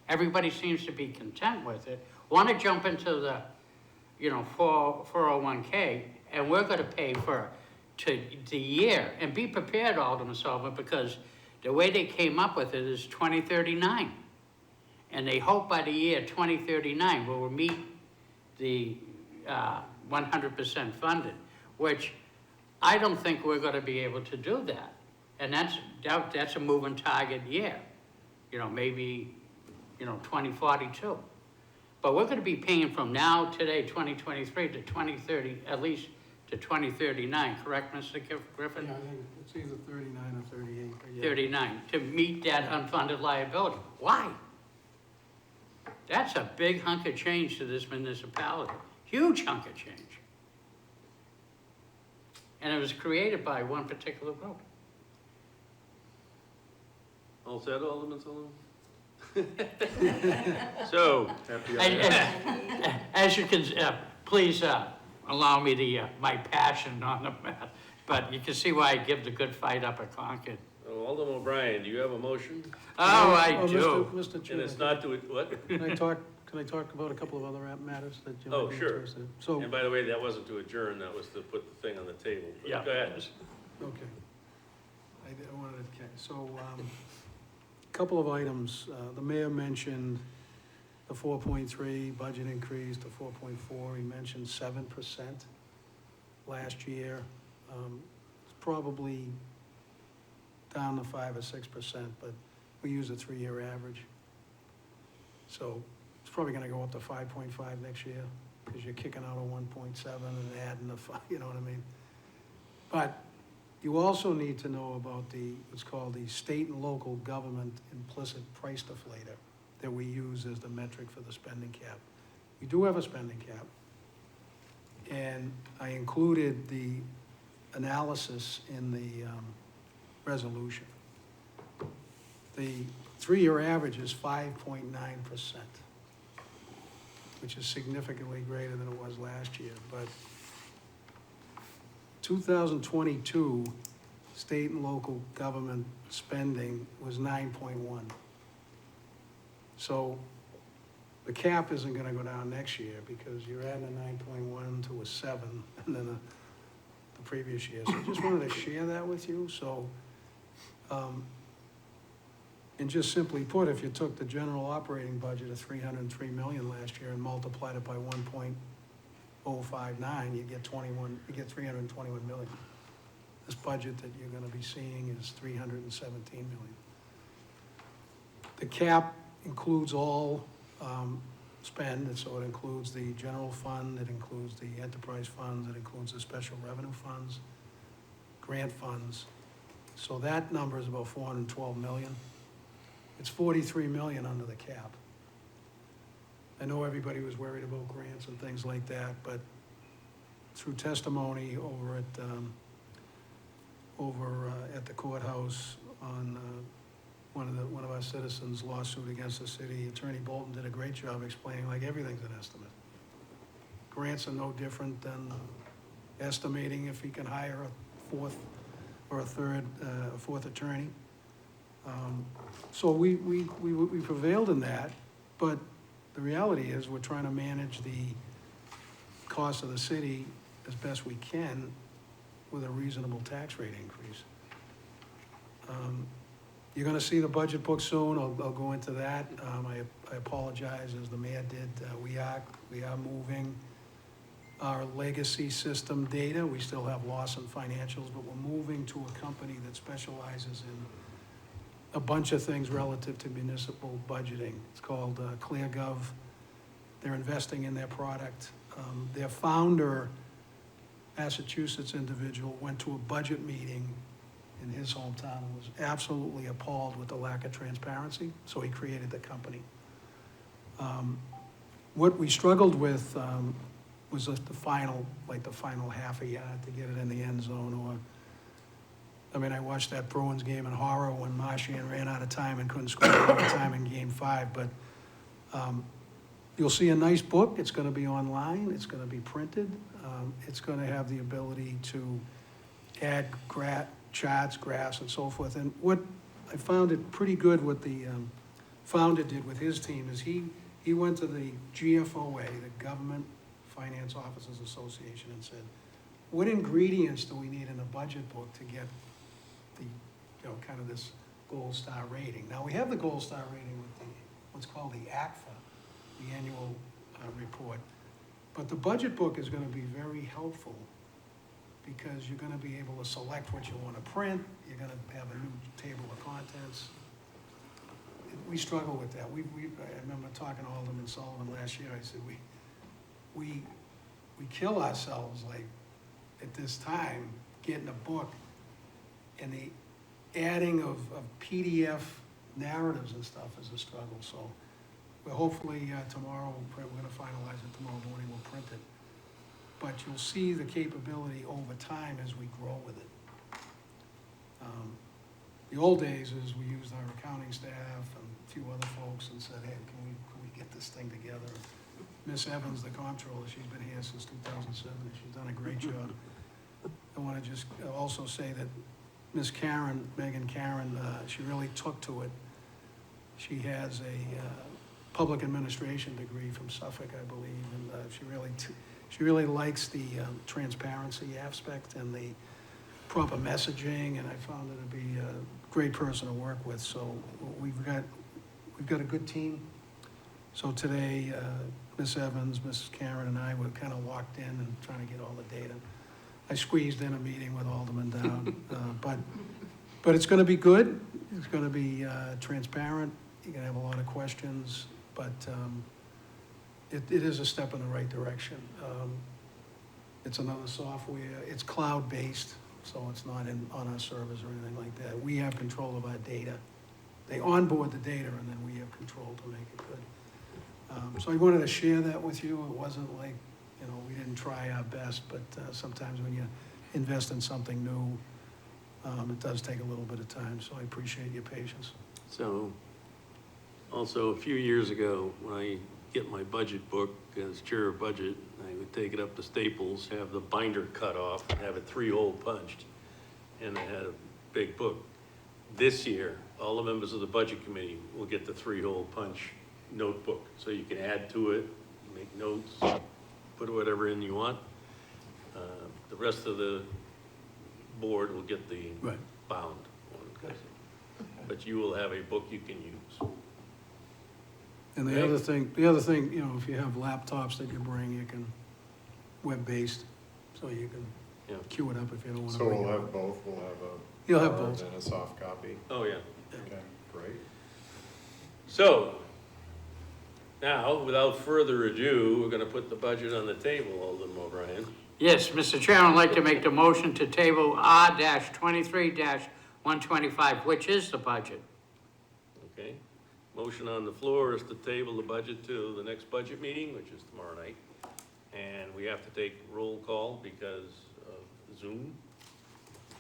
everybody seems to be content with it, want to jump into the, 401K, and we're going to pay for the year, and be prepared, Alderman Sullivan, because the way they came up with it is 2039. And they hope by the year 2039 we will meet the 100% funded, which I don't think we're going to be able to do that. And that's a moving target year, maybe 2042. But we're going to be paying from now, today, 2023 to 2030, at least to 2039, correct, Mr. Griffin? Yeah, I think it's either 39 or 38. But yeah. 39, to meet that unfunded liability. Why? That's a big hunk of change to this municipality, huge hunk of change. And it was created by one particular group. All said, Alderman Sullivan? So, As you can, please allow me my passion on the matter, but you can see why I give the good fight up at Concord. Alderman O'Brien, do you have a motion? Oh, I do. Mr. And Chairman, it's not to, what? can I talk about a couple of other matters that you might Oh, be sure. interested in? So, And by the way, that wasn't to adjourn, that was to put the thing on the table. But Yeah. Go ahead. okay. I wanted to, so, couple of items. The mayor mentioned the 4.3 budget increase to 4.4. He mentioned 7% last year. It's probably down to 5 or 6%, but we use a 3-year average. So it's probably gonna go up to 5.5 next year, because you're kicking out a 1.7 and adding a 5, you know what I mean? But you also need to know about what's called the state and local government implicit price deflator that we use as the metric for the spending cap. We do have a spending cap, and I included the analysis in the resolution. The 3-year average is 5.9%, which is significantly greater than it was last year, but 2022, state and local government spending was 9.1. So the cap isn't gonna go down next year because you're adding a 9.1 to a 7 and then the previous year. So I just wanted to share that with you. So, and just simply put, if you took the general operating budget of $303 million last year and multiplied it by 1.059, you get 321 million. This budget that you're gonna be seeing is 317 million. The cap includes all spend, and so it includes the general fund, it includes the enterprise funds, it includes the special revenue funds, grant funds. So that number is about 412 million. It's 43 million under the cap. I know everybody was worried about grants and things like that, but through testimony over at the courthouse on one of our citizens' lawsuit against the city, Attorney Bolton did a great job explaining like everything's an estimate. Grants are no different than estimating if he can hire a fourth or a fourth attorney. So we prevailed in that, but the reality is we're trying to manage the cost of the city as best we can with a reasonable tax rate increase. You're gonna see the budget book soon, I'll go into that. I apologize, as the mayor did, we are moving our legacy system data. We still have Lawson Financials, but we're moving to a company that specializes in a bunch of things relative to municipal budgeting. It's called GOV. They're investing in their product. Their founder, Massachusetts individual, went to a budget meeting in his hometown and was absolutely appalled with the lack of transparency, so he created the company. What we struggled with was just the final half a yard to get it in the end zone, or, I mean, I watched that Bruins game in horror when Marchand ran out of time and couldn't score time in Game 5, but you'll see a nice book. It's gonna be online, it's gonna be printed, it's gonna have the ability to add charts, graphs, and so forth. And what I found it pretty good what the founder did with his team is he went to the GFOA, the Government Finance Officers Association, and said, what ingredients do we need in a budget book to get the, kind of this gold star rating? Now, we have the gold star rating with the, what's called the ACFA, the annual report. But the budget book is gonna be very helpful because you're gonna be able to select what you wanna print, you're gonna have a new table of contents. We struggle with that. I remember talking to Alderman Sullivan last year, I said, we kill ourselves, like, at this time, getting a book, and the adding of PDF narratives and stuff is a struggle, so we're hopefully tomorrow, we're gonna finalize it tomorrow morning, we'll print it. But you'll see the capability over time as we grow with it. The old days is we used our accounting staff and a few other folks and said, hey, can we get this thing together? Miss Evans, the comptroller, she's been here since 2007, and she's done a great job. I want to just also say that Miss Karen, Megan Karen, she really took to it. She has a public administration degree from Suffolk, I believe, and she really likes the transparency aspect and the proper messaging, and I found her to be a great person to work with. So we've got a good team. So today, Miss Evans, Miss Karen, and I were kind of locked in and trying to get all the data. I squeezed in a meeting with Alderman Dowd, but it's going to be good. It's going to be transparent. You're going to have a lot of questions, but it is a step in the right direction. It's another software. It's cloud-based, so it's not on our servers or anything like that. We have control of our data. They onboard the data, and then we have control to make it good. So I wanted to share that with you. It wasn't like, we didn't try our best, but sometimes when you invest in something new, it does take a little bit of time, so I appreciate your patience. So, also, a few years ago, when I get my budget book as chair of budget, I would take it up to Staples, have the binder cut off, and have it 3-hole punched, and I had a big book. This year, all the members of the budget committee will get the 3-hole punch notebook, so you can add to it, make notes, put whatever in you want. The rest of the board will get the bound one, but you will have a book you can use. And the other thing, if you have laptops that you bring, you can web-based, so you can queue it up if you don't want to. So bring we'll it up. have both, we'll have You'll a have hard both. and a soft copy. Oh, yeah. Okay, great. So, now, without further ado, we're gonna put the budget on the table, Alderman O'Brien. Yes, Mr. Chairman, I'd like to make the motion to table R-23-125, which is the budget. Okay, motion on the floor is to table the budget to the next budget meeting, which is tomorrow night. And we have to take roll call because of Zoom.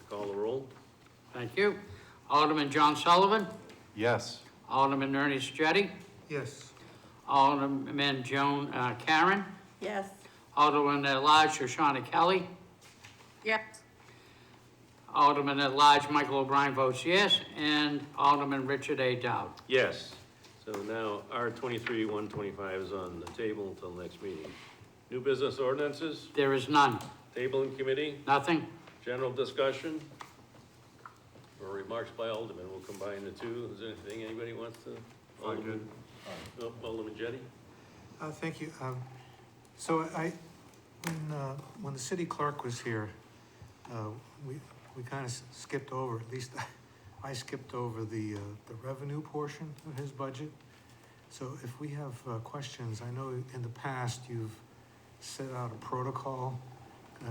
Call the roll. Thank you. Alderman John Sullivan, Yes. Alderman Ernest Jettie, Yes. Alderman Joan Karen, Yes. Alderman at Large Shoshana Kelly, Yes. Alderman at Large Michael O'Brien votes yes, and Alderman Richard A. Dowd. Yes. So now R-23-125 is on the table until next meeting. New business ordinances, There is none. tabling committee, Nothing? general discussion, or remarks by Alderman. We'll combine the two. Is there anything anybody wants to? Alderman, Alderman Jettie? Thank you. So when the city clerk was here, we kind of skipped over, at least I skipped over the revenue portion of his budget. So if we have questions, I know in the past you've set out a protocol.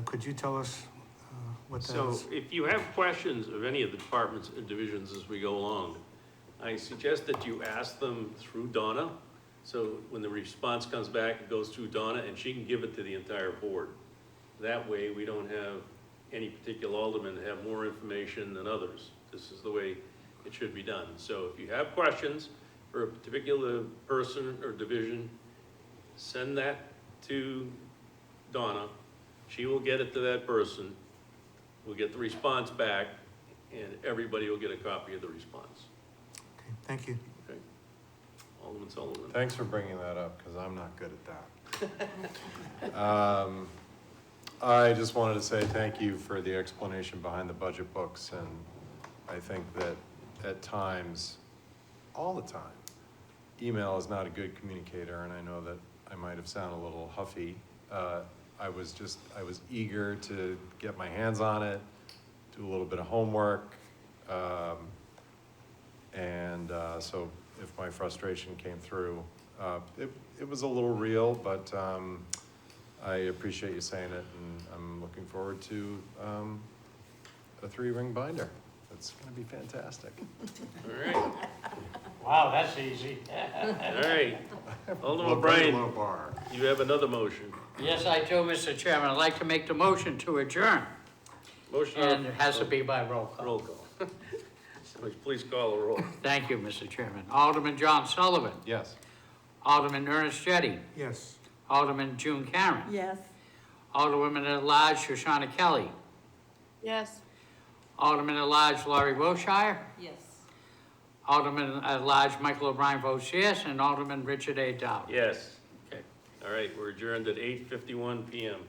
Could you tell us what that So is? if you have questions of any of the departments and divisions as we go along, I suggest that you ask them through Donna. So when the response comes back, it goes through Donna and she can give it to the entire board. That way, we don't have any particular alderman have more information than others. This is the way it should be done. So if you have questions for a particular person or division, send that to Donna. She will get it to that person. We'll get the response back and everybody will get a copy of the response. Okay, thank you. Okay? Alderman Sullivan. Thanks for bringing that up, because I'm not good at that. I just wanted to say thank you for the explanation behind the budget books, and I think that at times, all the time, email is not a good communicator, and I know that I might have sounded a little huffy. I was eager to get my hands on it, do a little bit of homework, so if my frustration came through, it was a little real, but I appreciate you saying it, and I'm looking forward to a 3-ring binder. That's gonna be fantastic. All right, Wow, that's easy. all right. Alderman Very O'Brien, low bar. you have another motion. Yes, I do, Mr. Chairman. I'd like to make the motion to adjourn, Motion and it has to be by roll call. roll call. Somebody please call a roll. Thank you, Mr. Chairman. Alderman John Sullivan. Yes. Alderman Ernest Jettie. Yes. Alderman June Karen. Yes. Alderwoman at large Shoshana Kelly. Yes. Alderman at large Laurie Wilshire. Yes. Alderman at large Michael O'Brien votes yes, and Alderman Richard A. Dow. Yes. Okay. All right, we're adjourned at 8:51 PM.